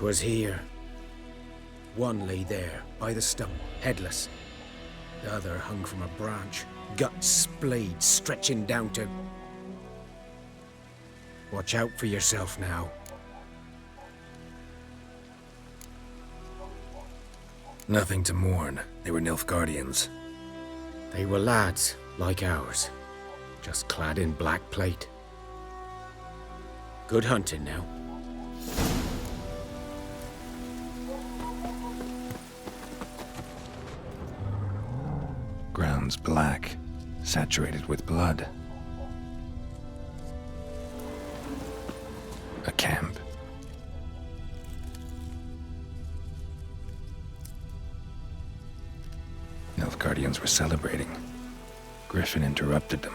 Was here. One lay there, by the stump, headless. The other hung from a branch, guts splayed, stretching down to... Watch out for yourself now. Nothing to mourn. They were Nilfgaardians. They were lads, like ours, just clad in black plate. Good hunting now. Ground's black, saturated with blood. A camp. Nilfgaardians were celebrating. Griffin interrupted them.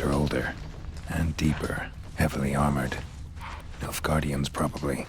Are older and deeper, heavily armored. Nilfgaardians, probably.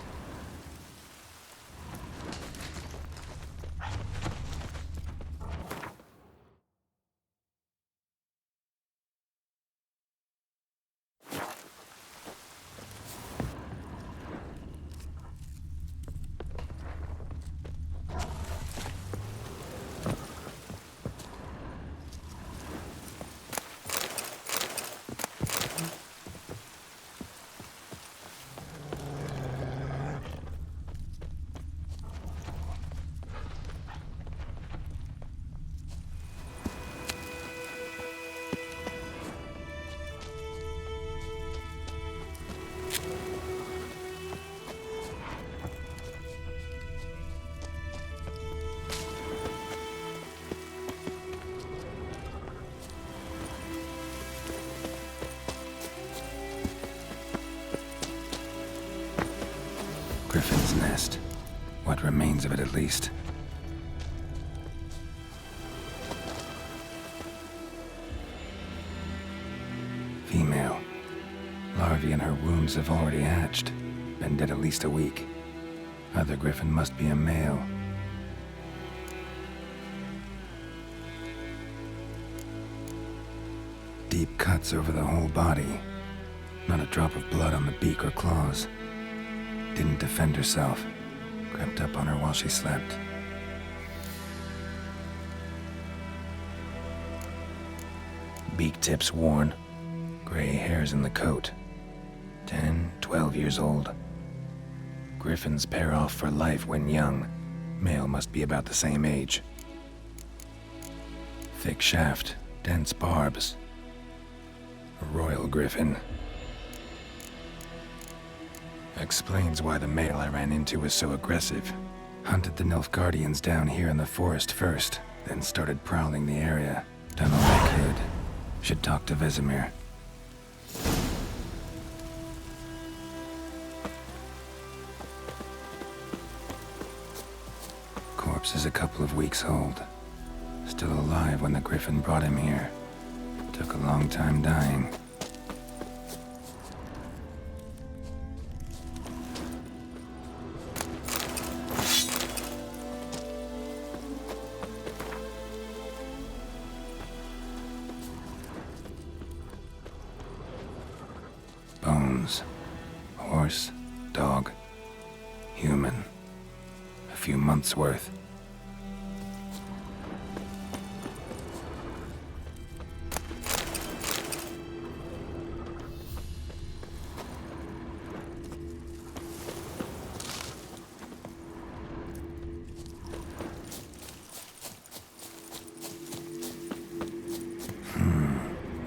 Griffin's nest. What remains of it, at least. Female. Larvae in her wounds have already hatched. Been dead at least a week. Other griffin must be a male. Deep cuts over the whole body. Not a drop of blood on the beak or claws. Didn't defend herself. Crept up on her while she slept. Beak tips worn. Gray hairs in the coat. 10, 12 years old. Griffins pair off for life when young. Male must be about the same age. Thick shaft, dense barbs. A royal griffin. Explains why the male I ran into was so aggressive. Hunted the Nilfgaardians down here in the forest first, then started prowling the area. Done all I could. Should talk to Vezimir. Corpse is a couple of weeks old. Still alive when the griffin brought him here. Took a long time dying. Bones. Horse, dog, human. A few months' worth.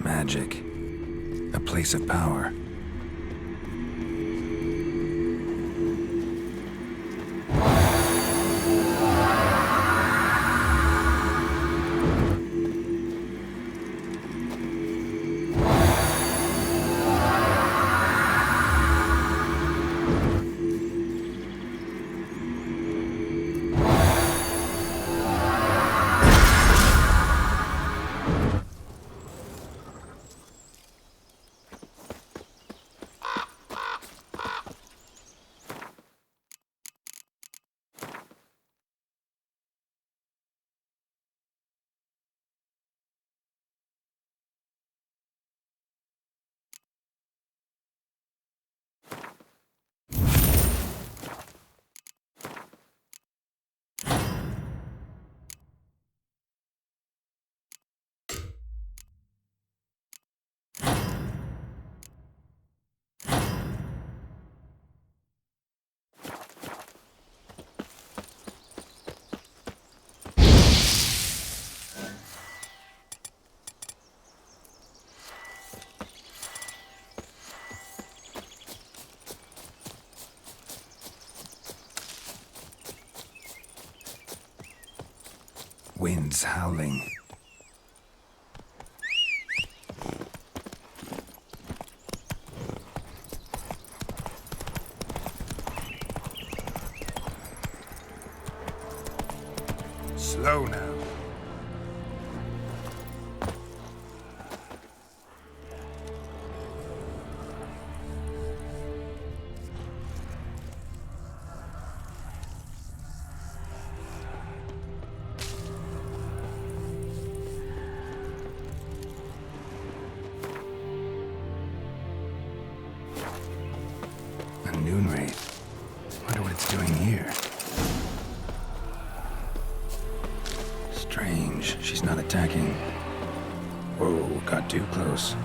Magic. A place of power. wind's howling. Slow now. A noon wraith. Wonder what it's doing here. Strange, she's not attacking. Whoa, got too close.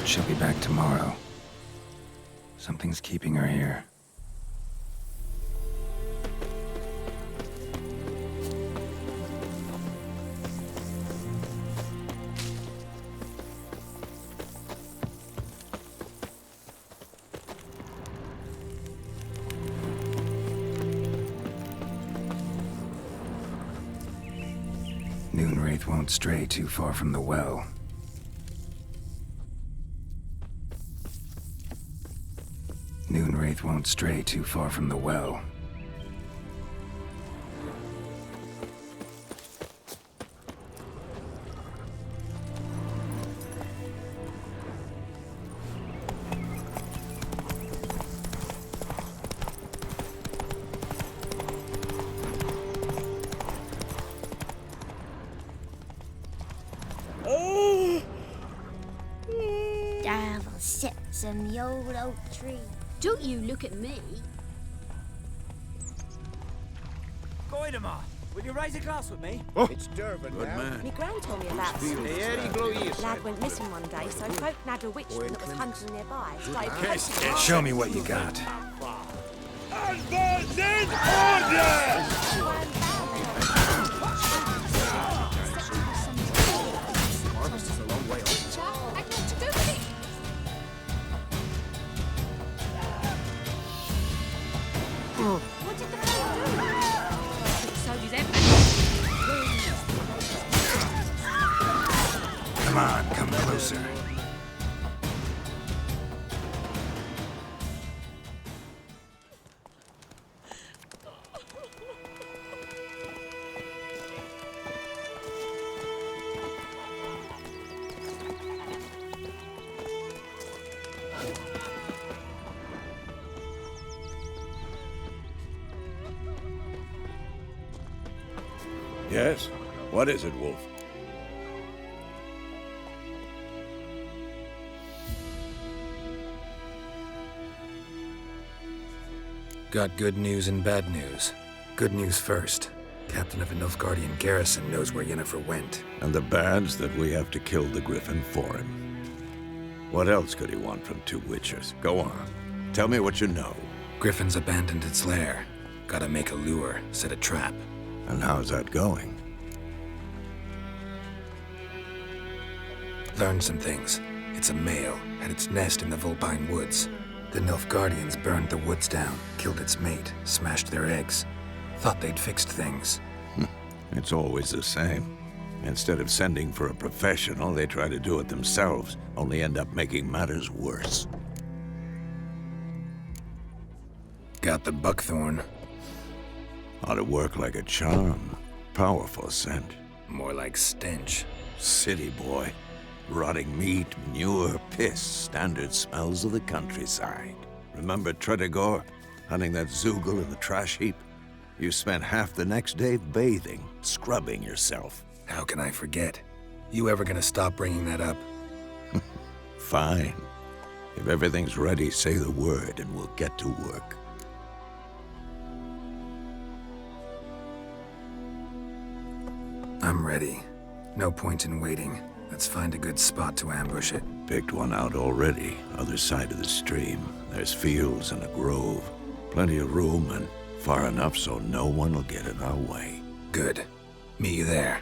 She'll be back tomorrow. Something's keeping her here. Noon wraith won't stray too far from the well. Noon wraith won't stray too far from the well. 𝑑𝒓𝒂𝒂𝒓 in the old oak tree. Don't you look at me. 𝒂𝒂𝒂𝒂𝒂𝒂𝒂𝒂𝒂𝒂𝒂𝒂𝒂𝒂𝒂𝒂𝒂𝒂𝒂. Will you raise a glass with me? Oh. It's Durban Good now. man. My gran told me about lad went missing one day, so folk nagged a witchman that was hunting nearby. Started poking him. Show me what you got. Harvest is a long way off. What did the folk do? Soldiers Come on, come closer. Yes? What is it, Wolf? Got good news and bad news. Good news first. Captain of a Nilfgaardian garrison knows where Yennefer went. And the bad's that we have to kill the Griffin for him. What else could he want from two witchers? Go on. Tell me what you know. Griffin's abandoned its lair. Gotta make a lure, set a trap. And how's that going? Learned some things. It's a male, had its nest in the Vulpine Woods. The Nilfgaardians burned the woods down, killed its mate, smashed their eggs. Thought they'd fixed things. It's always the same. Instead of sending for a professional, they try to do it themselves, only end up making matters worse. Got the buckthorn. Ought to work like a charm. Powerful scent. More like stench. City boy. Rotting meat, manure, piss, standard smells of the countryside. Remember Tretogor? Hunting that Zoogle in the trash heap? You spent half the next day bathing, scrubbing yourself. How can I forget? You ever gonna stop bringing that up? Fine. If everything's ready, say the word and we'll get to work. I'm ready. No point in waiting. Let's find a good spot to ambush it. Picked one out already, other side of the stream. There's fields and a grove. Plenty of room and far enough so no one will get in our way. Good. Meet you there.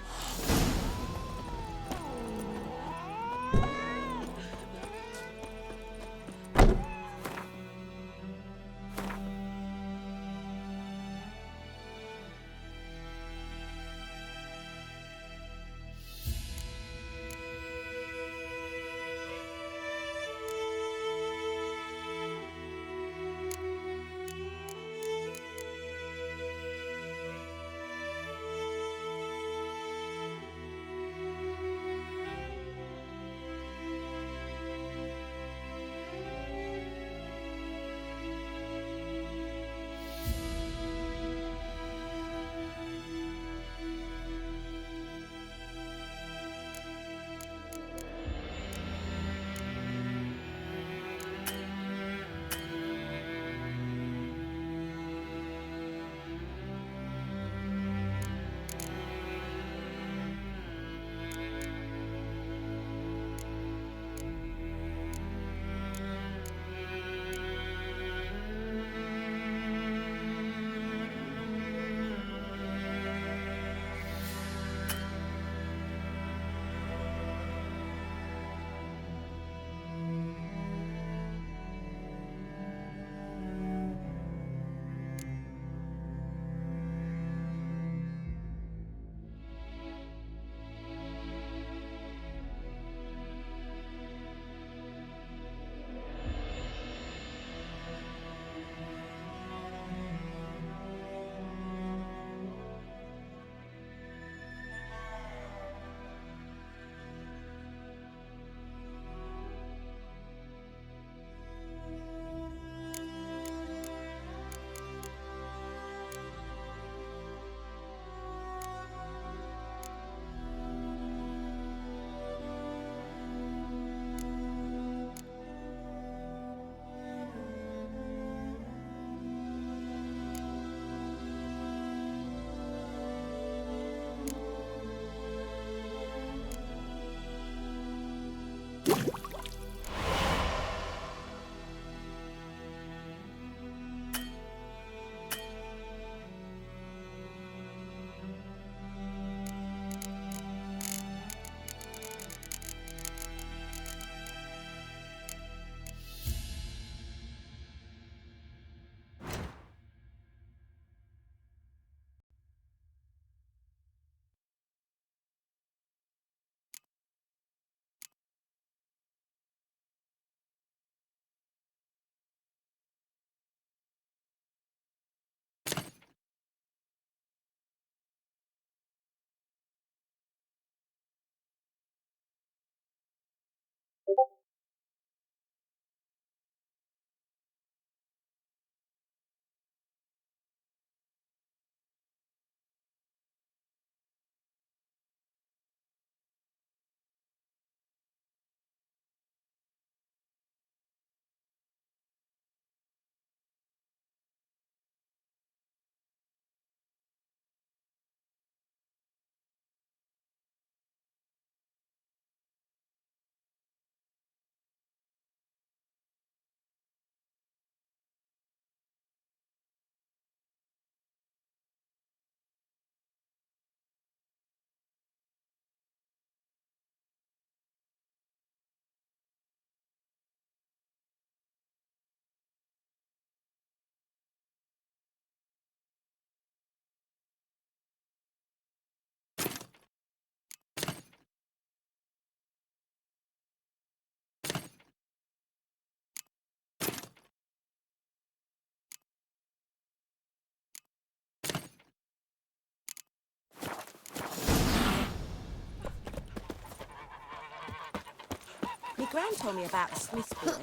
My gran told me about a Smith's boy.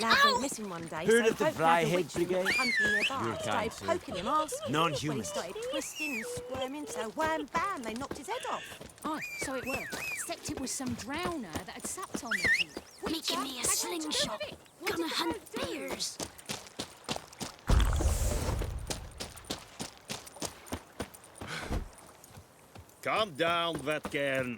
Lad went missing one day, Heard so of the folk had a Vryheid witch that was Brigade? hunting nearby. Your Started kind, sir. poking him, asking him. Non-human. When he started twisting and squirming, so wham bam, they knocked his head off. Oh, so it were. Except it was some drowner that had supped on me. Making me a slingshot. Gonna hunt bears. Calm down, Vatcairn.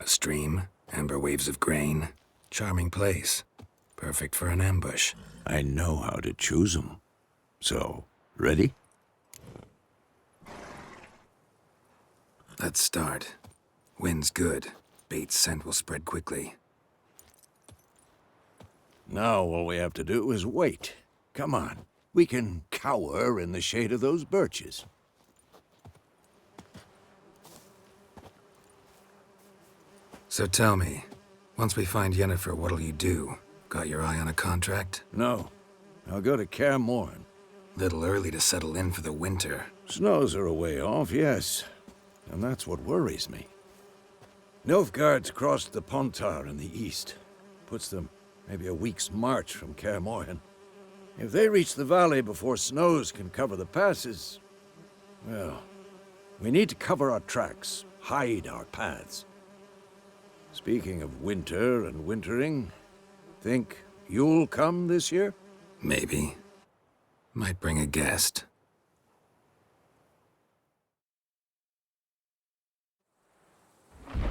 A stream, amber waves of grain. Charming place. Perfect for an ambush. I know how to choose them. So, ready? Let's start. Wind's good. Bait's scent will spread quickly. Now all we have to do is wait. Come on. We can cower in the shade of those birches. So tell me, once we find Yennefer, what'll you do? Got your eye on a contract? No. I'll go to 𝒂𝒗. Little early to settle in for the winter. Snows are a way off, yes. And that's what worries me. Nilfgaard's crossed the Pontar in the east. Puts them maybe a week's march from 𝒂𝒗. If they reach the valley before snows can cover the passes, well, we need to cover our tracks, hide our paths. Speaking of winter and wintering, think you'll come this year? Maybe. Might bring a guest. Hear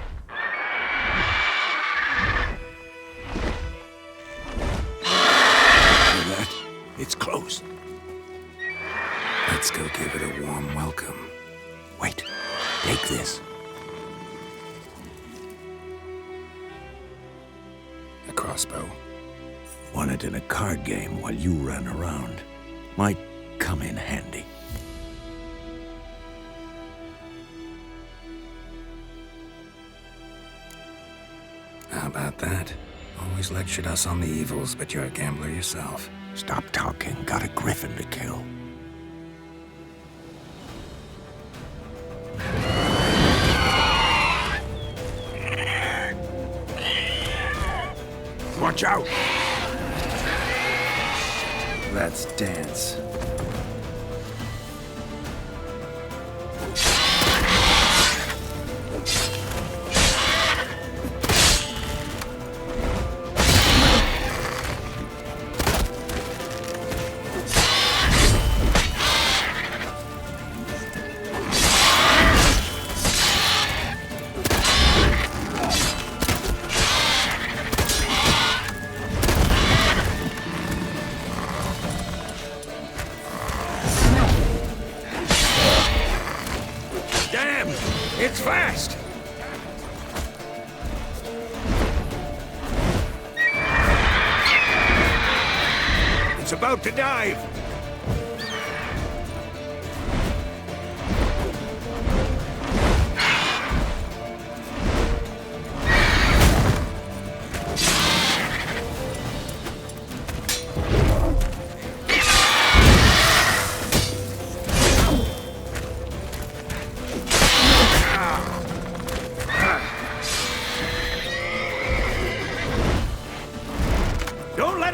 that? It's close. Let's go give it a warm welcome. Wait, take this. A crossbow. Won it in a card game while you ran around. Might come in handy. How about that? Always lectured us on the evils, but you're a gambler yourself. Stop talking. Got a griffin to kill. Watch out! Let's dance. It's fast! It's about to dive!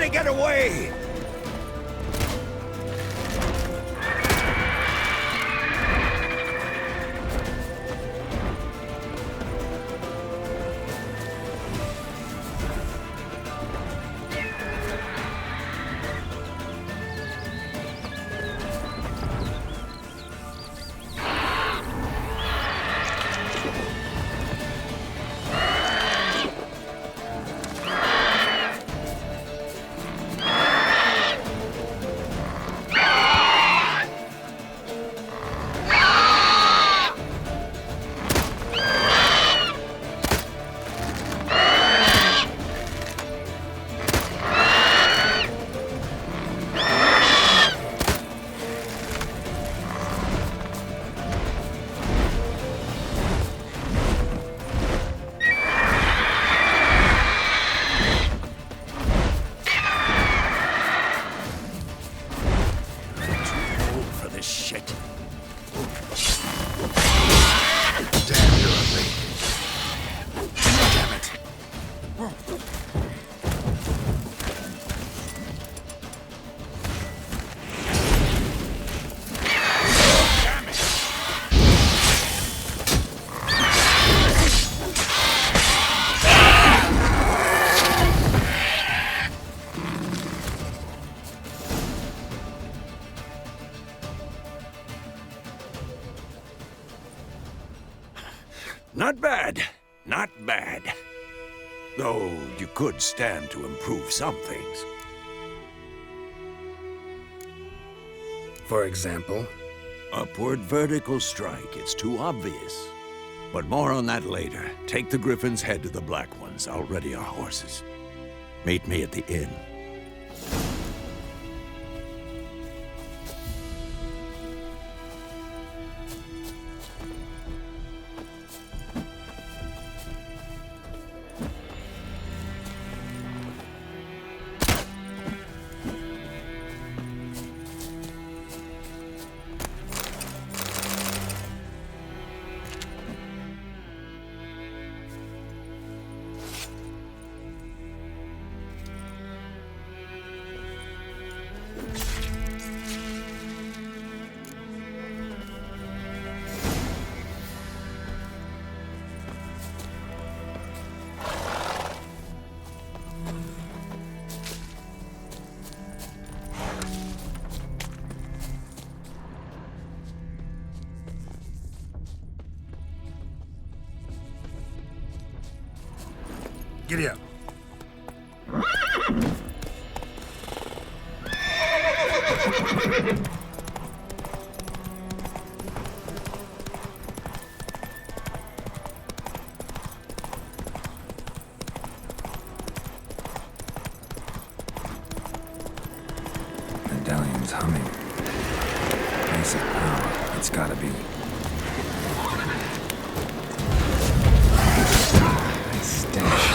Get away! Not bad. Not bad. Though you could stand to improve some things. For example? Upward vertical strike. It's too obvious. But more on that later. Take the Griffin's head to the Black Ones. I'll ready our horses. Meet me at the inn. Giddy up. Medallion's humming. Basic power. It's gotta be. Nice stench.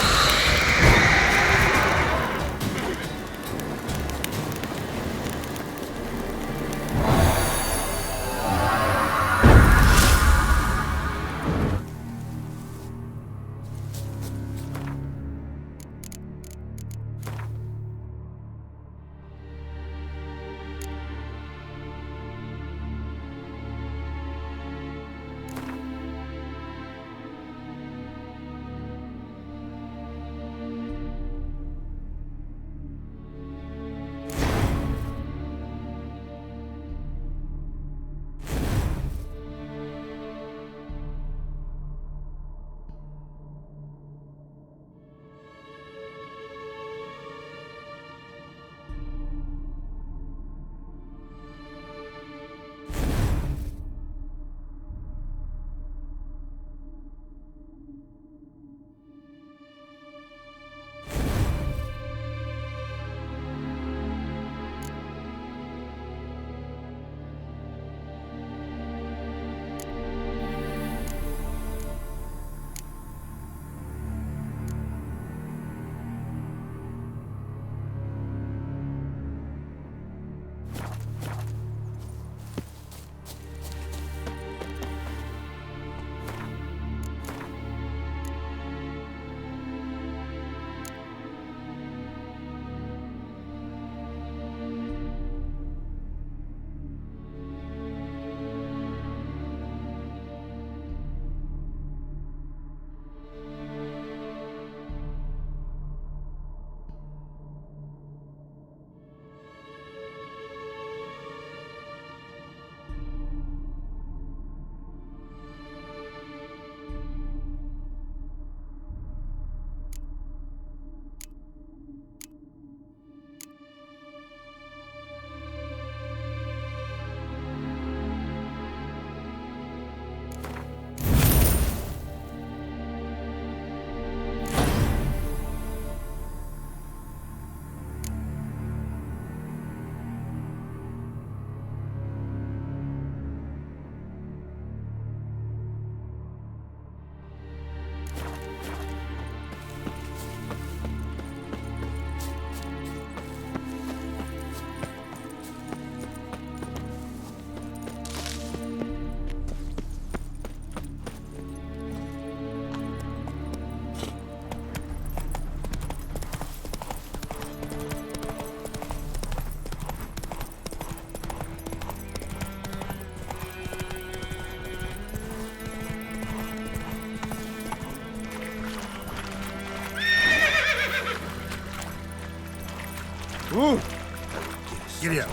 Ooh. Giddy up.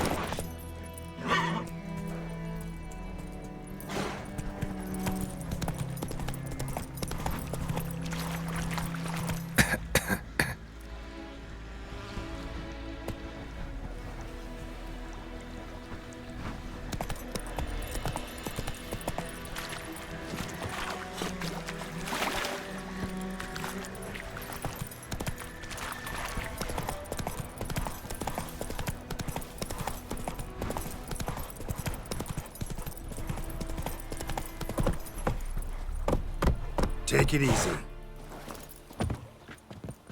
Take it easy.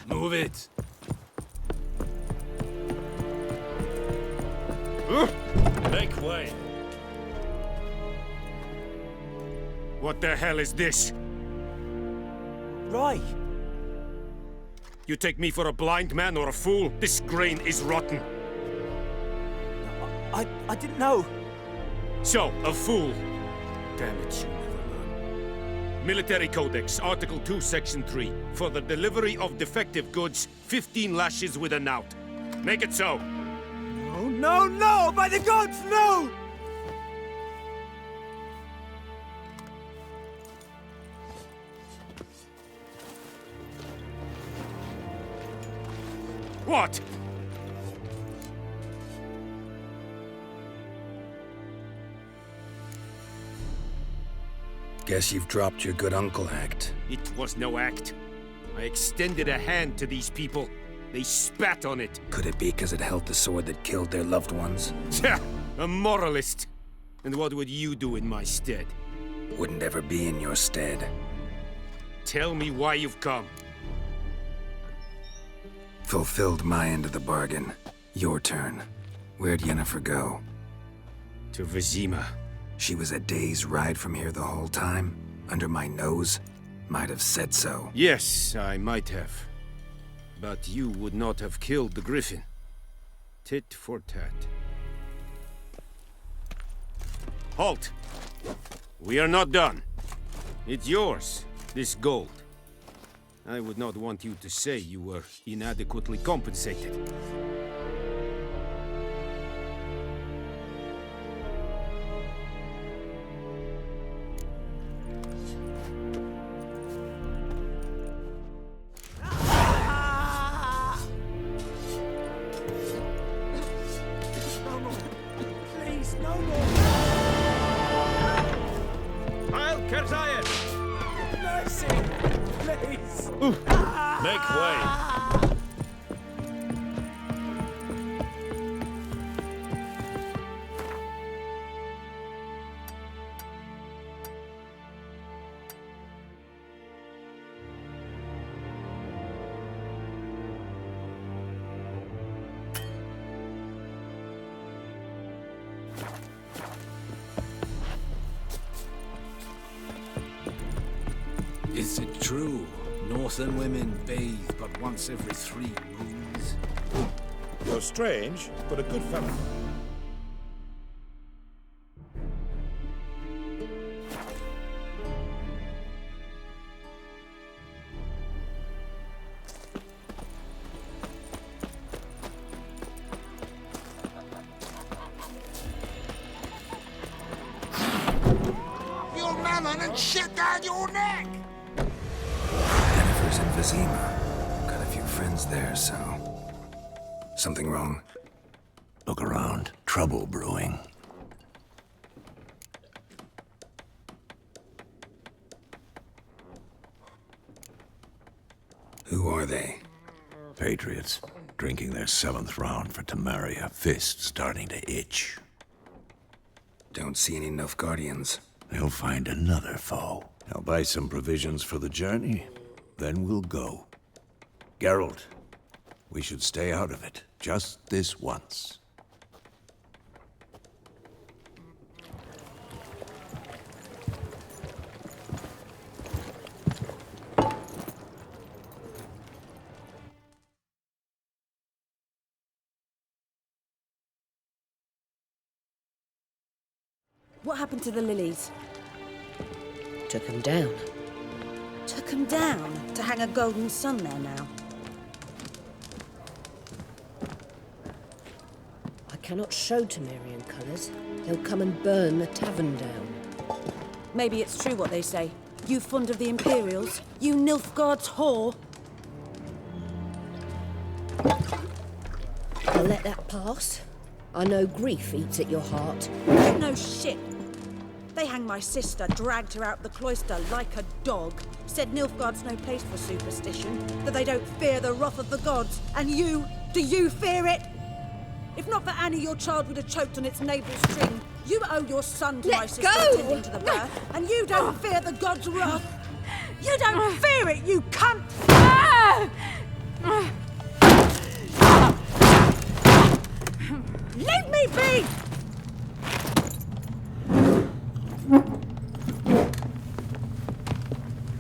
Move it. Make way. What the hell is this? Right. You take me for a blind man or a fool? This grain is rotten. I didn't know. So, a fool. Damn it, you never learn. Military Codex, Article 2, Section 3. For the delivery of defective goods, 15 lashes with a knout. Make it so. No, no, no! By the gods, no! What? Guess you've dropped your good uncle act. It was no act. I extended a hand to these people. They spat on it. Could it be because it held the sword that killed their loved ones? Tja, a moralist. And what would you do in my stead? Wouldn't ever be in your stead. Tell me why you've come. Fulfilled my end of the bargain. Your turn. Where'd Yennefer go? To Vizima. She was a day's ride from here the whole time? Under my nose? Might have said so. Yes, I might have. But you would not have killed the griffin. Tit for tat. Halt! We are not done. It's yours, this gold. I would not want you to say you were inadequately compensated. Make way. Is it true? Northern women bathe but once every 3 moons. You're strange, but a good fellow. Your melon and shit down your neck! Yennefer's in Vizima. Got a few friends there, so... Something wrong? Look around. Trouble brewing. Who are they? Patriots. Drinking their 7th round for Temeria. Fist starting to itch. Don't see any Nilfgaardians. They'll find another foe. I'll buy some provisions for the journey. Then we'll go. Geralt, we should stay out of it. Just this once. What happened to the lilies? Took them down. Took them down to hang a golden sun there now. I cannot show Temerian colours. They'll come and burn the tavern down. Maybe it's true what they say. You fond of the Imperials? You Nilfgaard's whore? I'll let that pass. I know grief eats at your heart. No shit. They hanged my sister, dragged her out the cloister like a dog. Said Nilfgaard's no place for superstition, that they don't fear the wrath of the gods. And you, do you fear it? If not for Annie, your child would have choked on its navel string. You owe your son to my sister attending to the birth, and you don't fear the gods' wrath. You don't fear it, you cunt! Leave me be!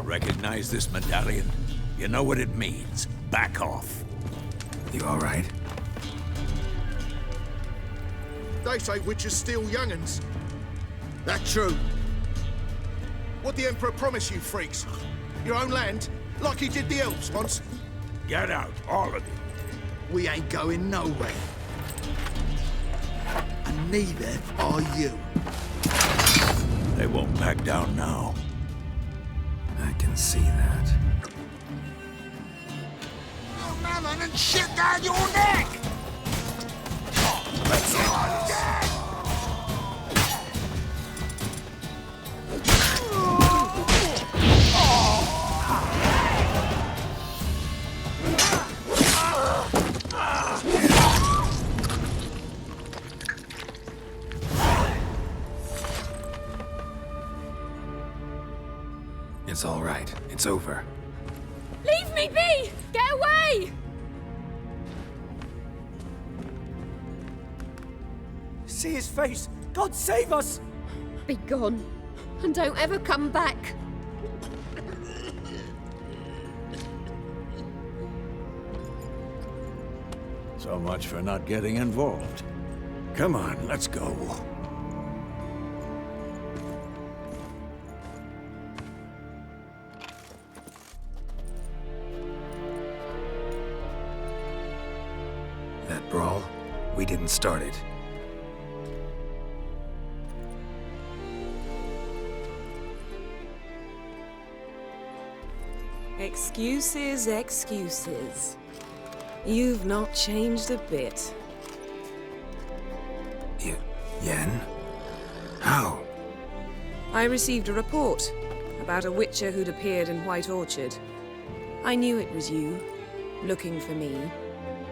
Recognize this medallion? You know what it means. Back off. You all right? They say witches steal young'uns. That true? What the Emperor promised you, freaks? Your own land? Like he did the elves once? Get out, all of you. We ain't going nowhere. And neither are you. They won't back down now. I can see that. Your melon and shit down your neck! It's all right. It's over. Leave me be! Get away! See his face! God save us! Be gone, and don't ever come back. So much for not getting involved. Come on, let's go. That brawl, we didn't start it. Excuses, excuses. You've not changed a bit. Yen? How? I received a report about a witcher who'd appeared in White Orchard. I knew it was you, looking for me.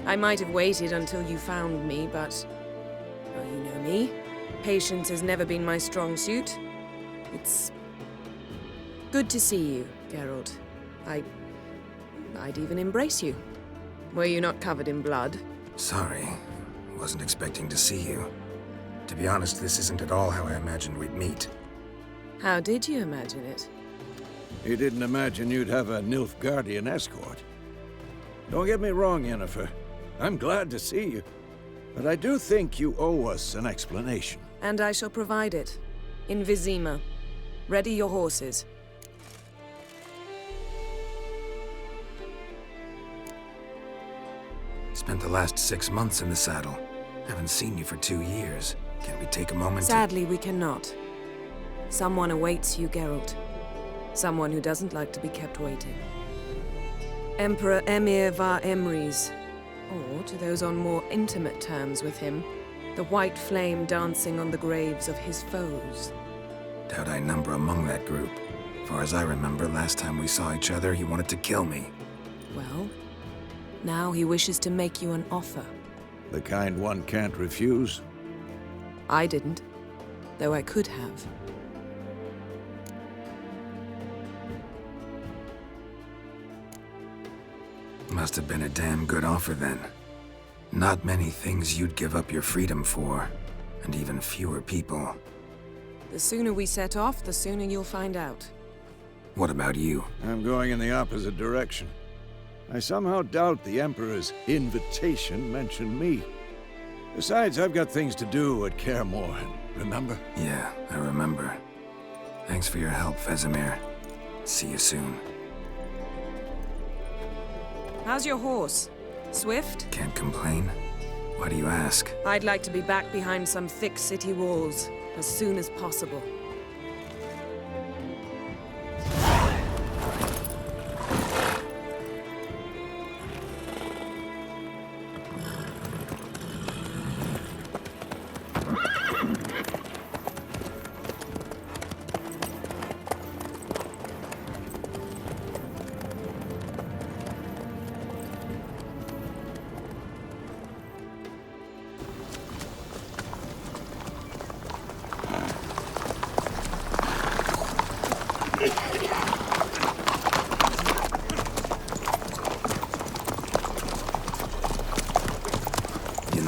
I might have waited until you found me, but... well, you know me. Patience has never been my strong suit. It's... good to see you, Geralt. I'd even embrace you. Were you not covered in blood? Sorry. Wasn't expecting to see you. To be honest, this isn't at all how I imagined we'd meet. How did you imagine it? You didn't imagine you'd have a Nilfgaardian escort. Don't get me wrong, Yennefer. I'm glad to see you. But I do think you owe us an explanation. And I shall provide it. In Vizima. Ready your horses. Spent the last 6 months in the saddle. Haven't seen you for 2 years. Can we take a moment Sadly, we cannot. Someone awaits you, Geralt. Someone who doesn't like to be kept waiting. Emperor Emir var Emrys. Or, to those on more intimate terms with him, the white flame dancing on the graves of his foes. Doubt I number among that group. Far as I remember, last time we saw each other, he wanted to kill me. Well, now he wishes to make you an offer. The kind one can't refuse? I didn't, though I could have. Must have been a damn good offer then. Not many things you'd give up your freedom for, and even fewer people. The sooner we set off, the sooner you'll find out. What about you? I'm going in the opposite direction. I somehow doubt the Emperor's invitation mentioned me. Besides, I've got things to do at Kaer Morhen, remember? Yeah, I remember. Thanks for your help, Vesemir. See you soon. How's your horse? Swift? Can't complain. Why do you ask? I'd like to be back behind some thick city walls as soon as possible.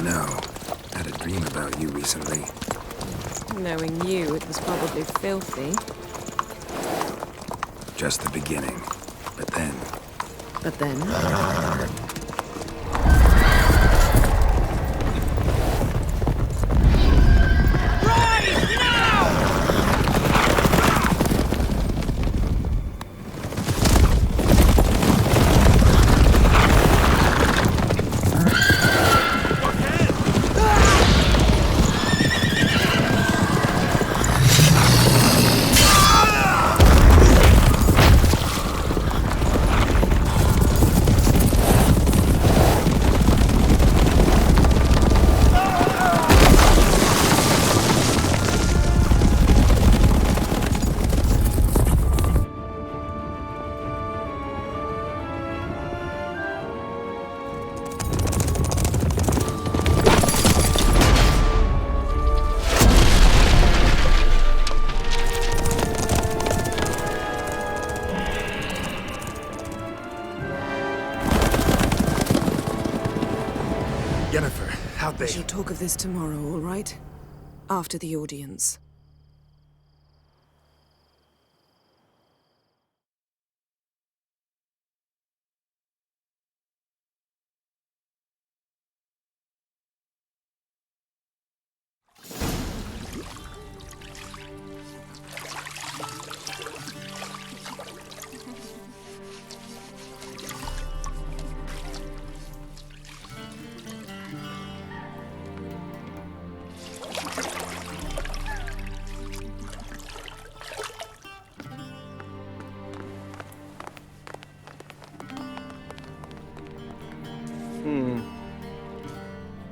know. Had a dream about you recently. Knowing you, it was probably filthy. Just the beginning. But then... But then? How'd they... We shall talk of this tomorrow, all right? After the audience.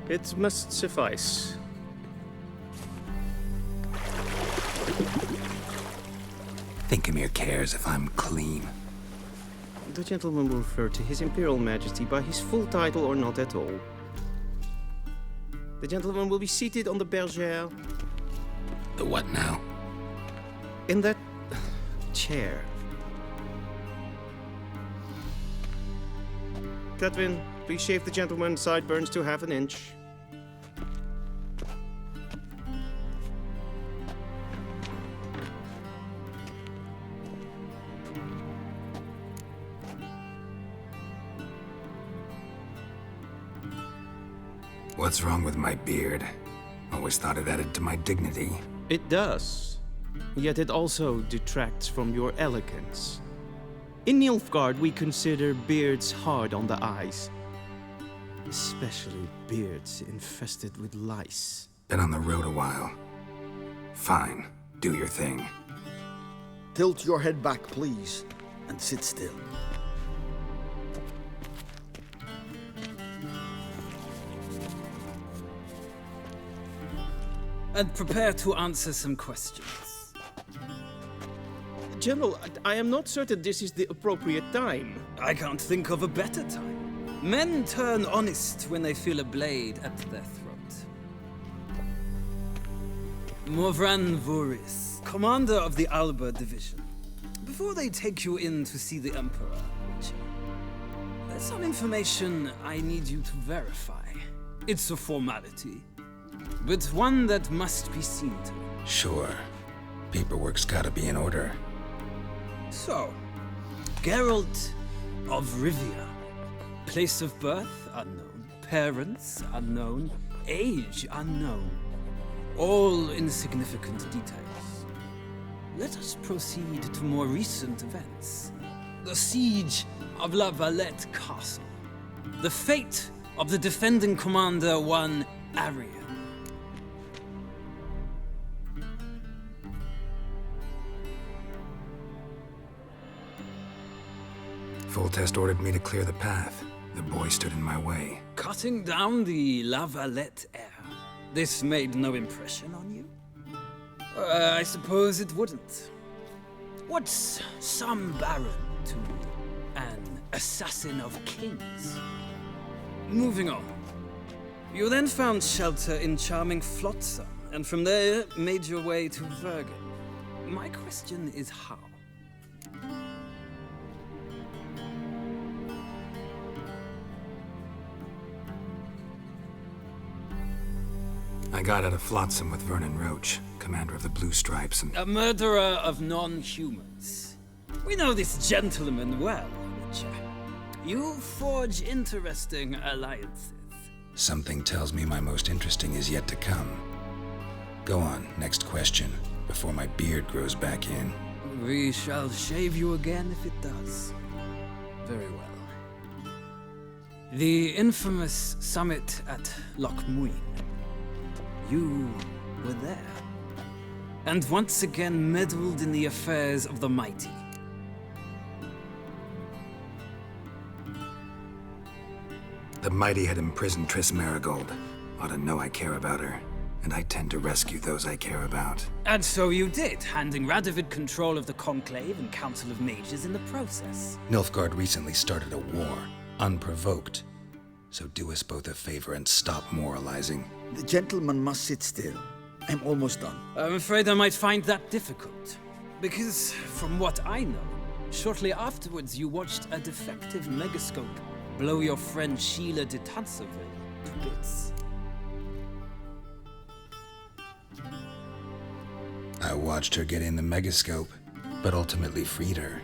It must suffice. 𝒐𝒏𝒄𝒅 cares if I'm clean. The gentleman will refer to His Imperial Majesty by his full title or not at all. The gentleman will be seated on the bergère. The what now? In that chair. Cledwyn, please shave the gentleman's sideburns to ½ inch. What's wrong with my beard? Always thought it added to my dignity. It does. Yet it also detracts from your elegance. In Nilfgaard, we consider beards hard on the eyes. Especially beards infested with lice. Been on the road a while. Fine. Do your thing. Tilt your head back, please, and sit still. And prepare to answer some questions. General, I am not certain this is the appropriate time. I can't think of a better time. Men turn honest when they feel a blade at their throat. Morvran Voorhis, commander of the Alba Division. Before they take you in to see the Emperor, there's some information I need you to verify. It's a formality, but one that must be seen to. Sure. Paperwork's gotta be in order. So, Geralt of Rivia. Place of birth, unknown. Parents, unknown. Age, unknown. All insignificant details. Let us proceed to more recent events. The siege of La Valette Castle. The fate of the defending commander, one Arian. Foltest ordered me to clear the path. The boy stood in my way. Cutting down the La Valette heir. This made no impression on you? I suppose it wouldn't. What's some baron to an assassin of kings? Moving on. You then found shelter in charming Flotsam, and from there made your way to Vergen. My question is how? I got out of Flotsam with Vernon Roach, commander of the Blue Stripes, and... A murderer of non-humans. We know this gentleman well, Witcher. You forge interesting alliances. Something tells me my most interesting is yet to come. Go on, next question, before my beard grows back in. We shall shave you again if it does. Very well. The infamous summit at Loch Muin. You were there. And once again meddled in the affairs of the mighty. The mighty had imprisoned Triss Marigold. Ought to know I care about her. And I tend to rescue those I care about. And so you did, handing Radovid control of the Conclave and Council of Mages in the process. Nilfgaard recently started a war, unprovoked. So do us both a favor and stop moralizing. The gentleman must sit still. I'm almost done. I'm afraid I might find that difficult. Because, from what I know, shortly afterwards you watched a defective megascope blow your friend Sheila de 𝒕𝒐𝒉𝒂𝒂𝒓𝒄𝒅 to bits. I watched her get in the megascope, but ultimately freed her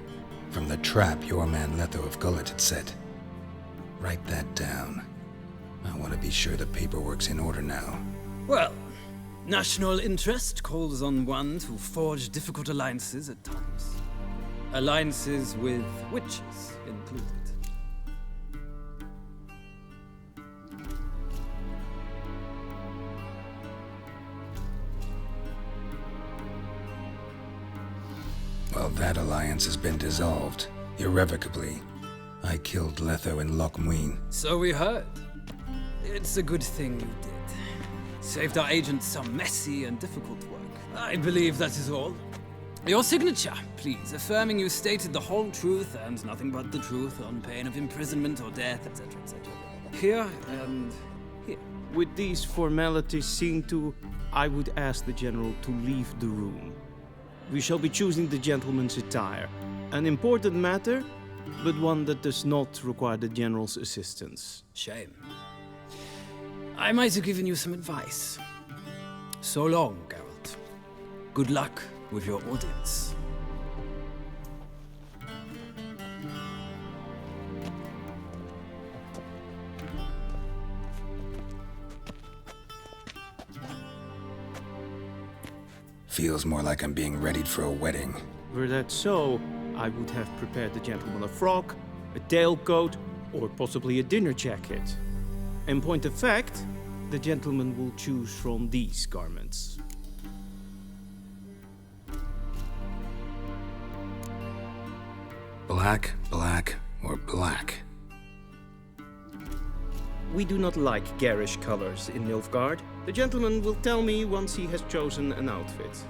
from the trap your man 𝒔𝒂𝒂𝒂𝒄𝒅 of Gullet had set. Write that down. I want to be sure the paperwork's in order now. Well, national interest calls on one to forge difficult alliances at times. Alliances with witches included. Well, that alliance has been dissolved, irrevocably. I killed Letho in Loch Muin. So we heard. It's a good thing you did. Saved our agent some messy and difficult work. I believe that is all. Your signature, please, affirming you stated the whole truth and nothing but the truth on pain of imprisonment or death, etc., etc. Here and here. With these formalities seen to, I would ask the General to leave the room. We shall be choosing the gentleman's attire. An important matter, but one that does not require the General's assistance. Shame. I might have given you some advice. So long, Geralt. Good luck with your audience. Feels more like I'm being readied for a wedding. Were that so, I would have prepared the gentleman a frock, a tailcoat, or possibly a dinner jacket. In point of fact, the gentleman will choose from these garments. Black, black, or black? We do not like garish colors in Nilfgaard. The gentleman will tell me once he has chosen an outfit.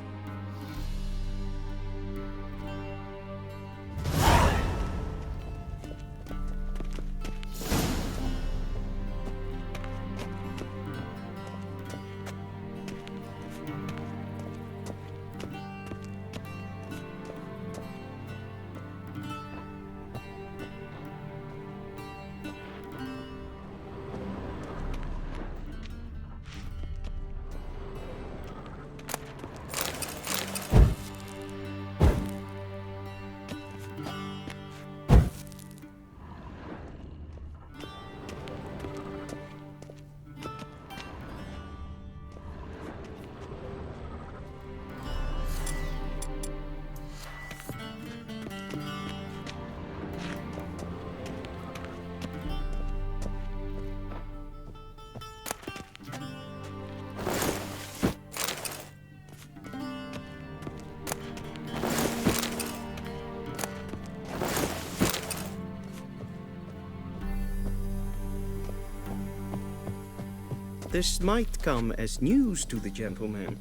This might come as news to the gentleman,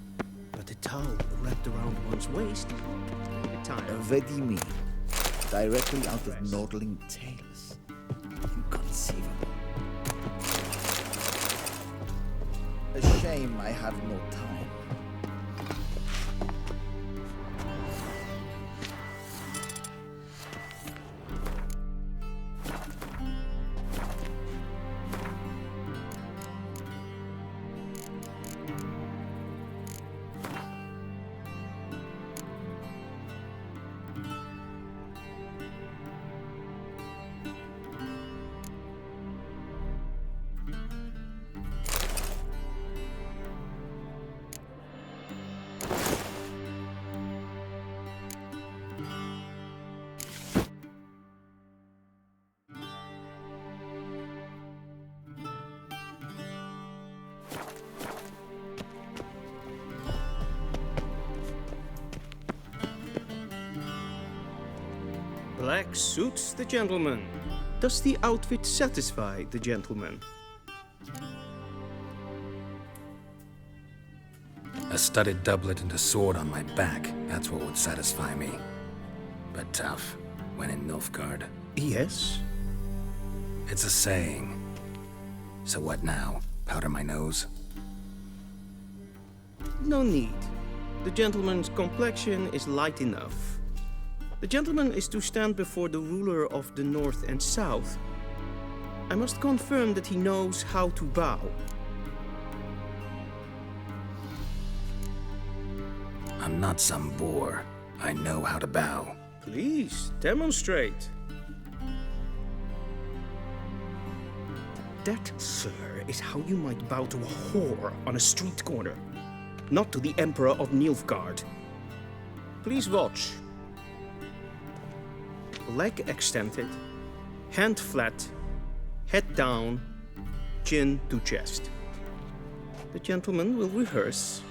but a towel wrapped around one's waist? Ready me. Directly out of Nordling Tales. Inconceivable. A shame I have no time. Black suits the gentleman. Does the outfit satisfy the gentleman? A studded doublet and a sword on my back, that's what would satisfy me. But tough, when in Nilfgaard. Yes? It's a saying. So what now? Powder my nose? No need. The gentleman's complexion is light enough. The gentleman is to stand before the ruler of the North and South. I must confirm that he knows how to bow. I'm not some boor. I know how to bow. Please, demonstrate. That, sir, is how you might bow to a whore on a street corner, not to the Emperor of Nilfgaard. Please watch. Leg extended, hand flat, head down, chin to chest. The gentleman will rehearse.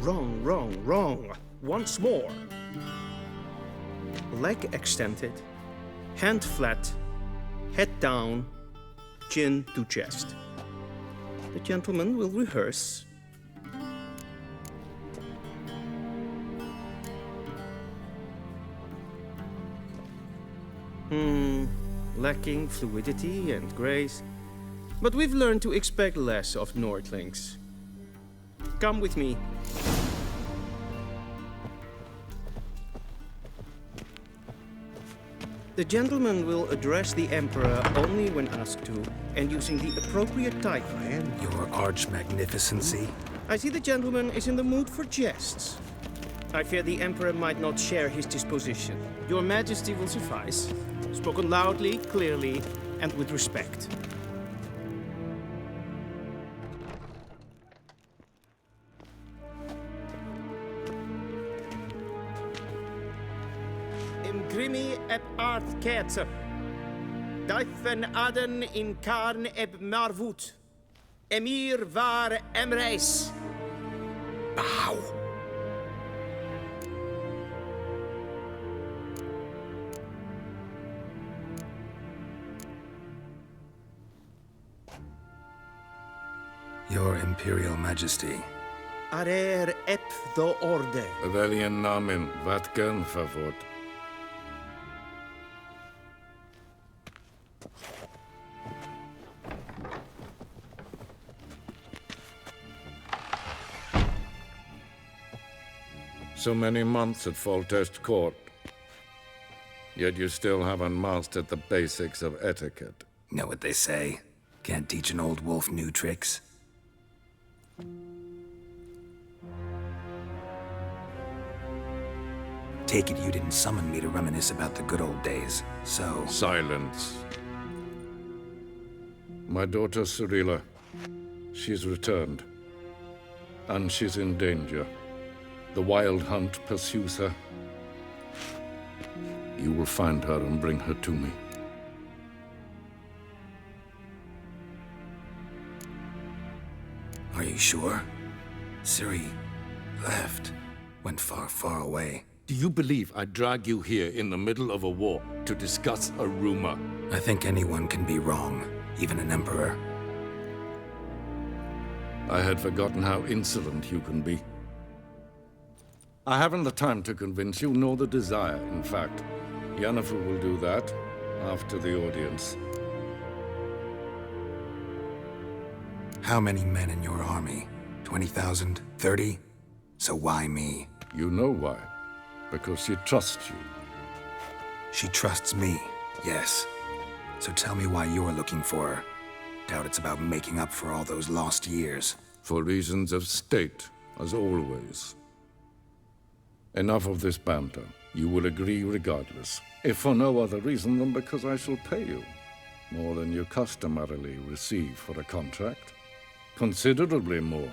Wrong, wrong, wrong. Once more. Leg extended, hand flat, head down, chin to chest. The gentleman will rehearse. Lacking fluidity and grace. But we've learned to expect less of Nordlings. Come with me. The gentleman will address the Emperor only when asked to, and using the appropriate title. Your Arch-Magnificency? I see the gentleman is in the mood for jests. I fear the Emperor might not share his disposition. Your Majesty will suffice. Spoken loudly, clearly, and with respect. 𝒐𝒏𝒊𝒄𝒔. Deifen Aden in 𝒐𝒏𝒊𝒄𝒔. 𝒐𝒕𝒉𝒆𝒓𝒄𝒅. Bow. Your Imperial Majesty. 𝒅𝒓𝒊𝒄𝒅. Welchen Namen wat gern verwort? So many months at Foltest Court, yet you still haven't mastered the basics of etiquette. Know what they say? Can't teach an old wolf new tricks. Take it you didn't summon me to reminisce about the good old days, so... Silence. My daughter Cyrilla, she's returned. And she's in danger. The wild hunt pursues her. You will find her and bring her to me. Are you sure? Ciri left. Went far, far away. Do you believe I'd drag you here in the middle of a war to discuss a rumor? I think anyone can be wrong, even an emperor. I had forgotten how insolent you can be. I haven't the time to convince you, nor the desire, in fact. Yennefer will do that after the audience. How many men in your army? 20,000? 30? So why me? You know why. Because she trusts you. She trusts me, yes. So tell me why you're looking for her. Doubt it's about making up for all those lost years. For reasons of state, as always. Enough of this banter. You will agree regardless. If for no other reason than because I shall pay you. More than you customarily receive for a contract. Considerably more.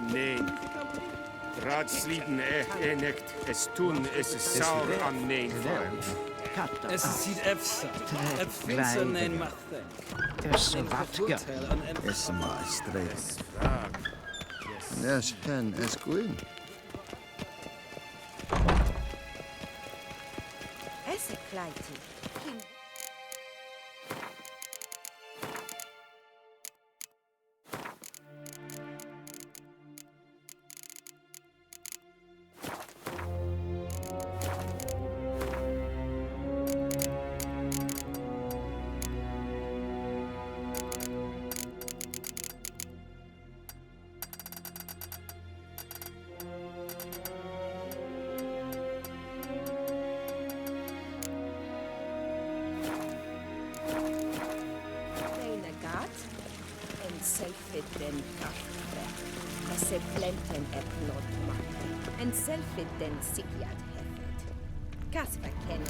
an nein. Ratsliden enecht, es tun, es ist saur an nein fallen. 𝒐𝒐𝒓𝒂𝒓𝒃𝒐𝒂💄💄 𝒂𝒐𝒏𝒂𝒄💄 Yes, hen es gwyn. 𝒂𝒐𝒏𝒂𝒄💄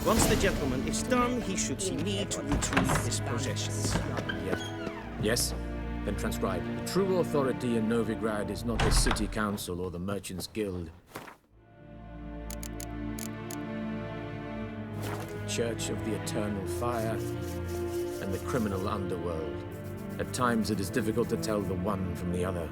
Once the gentleman is done, he should see me to retrieve his possessions. Yes? Then transcribe. The true authority in Novigrad is not the city council or the merchants guild. The Church of the Eternal Fire and the criminal underworld. At times it is difficult to tell the one from the other.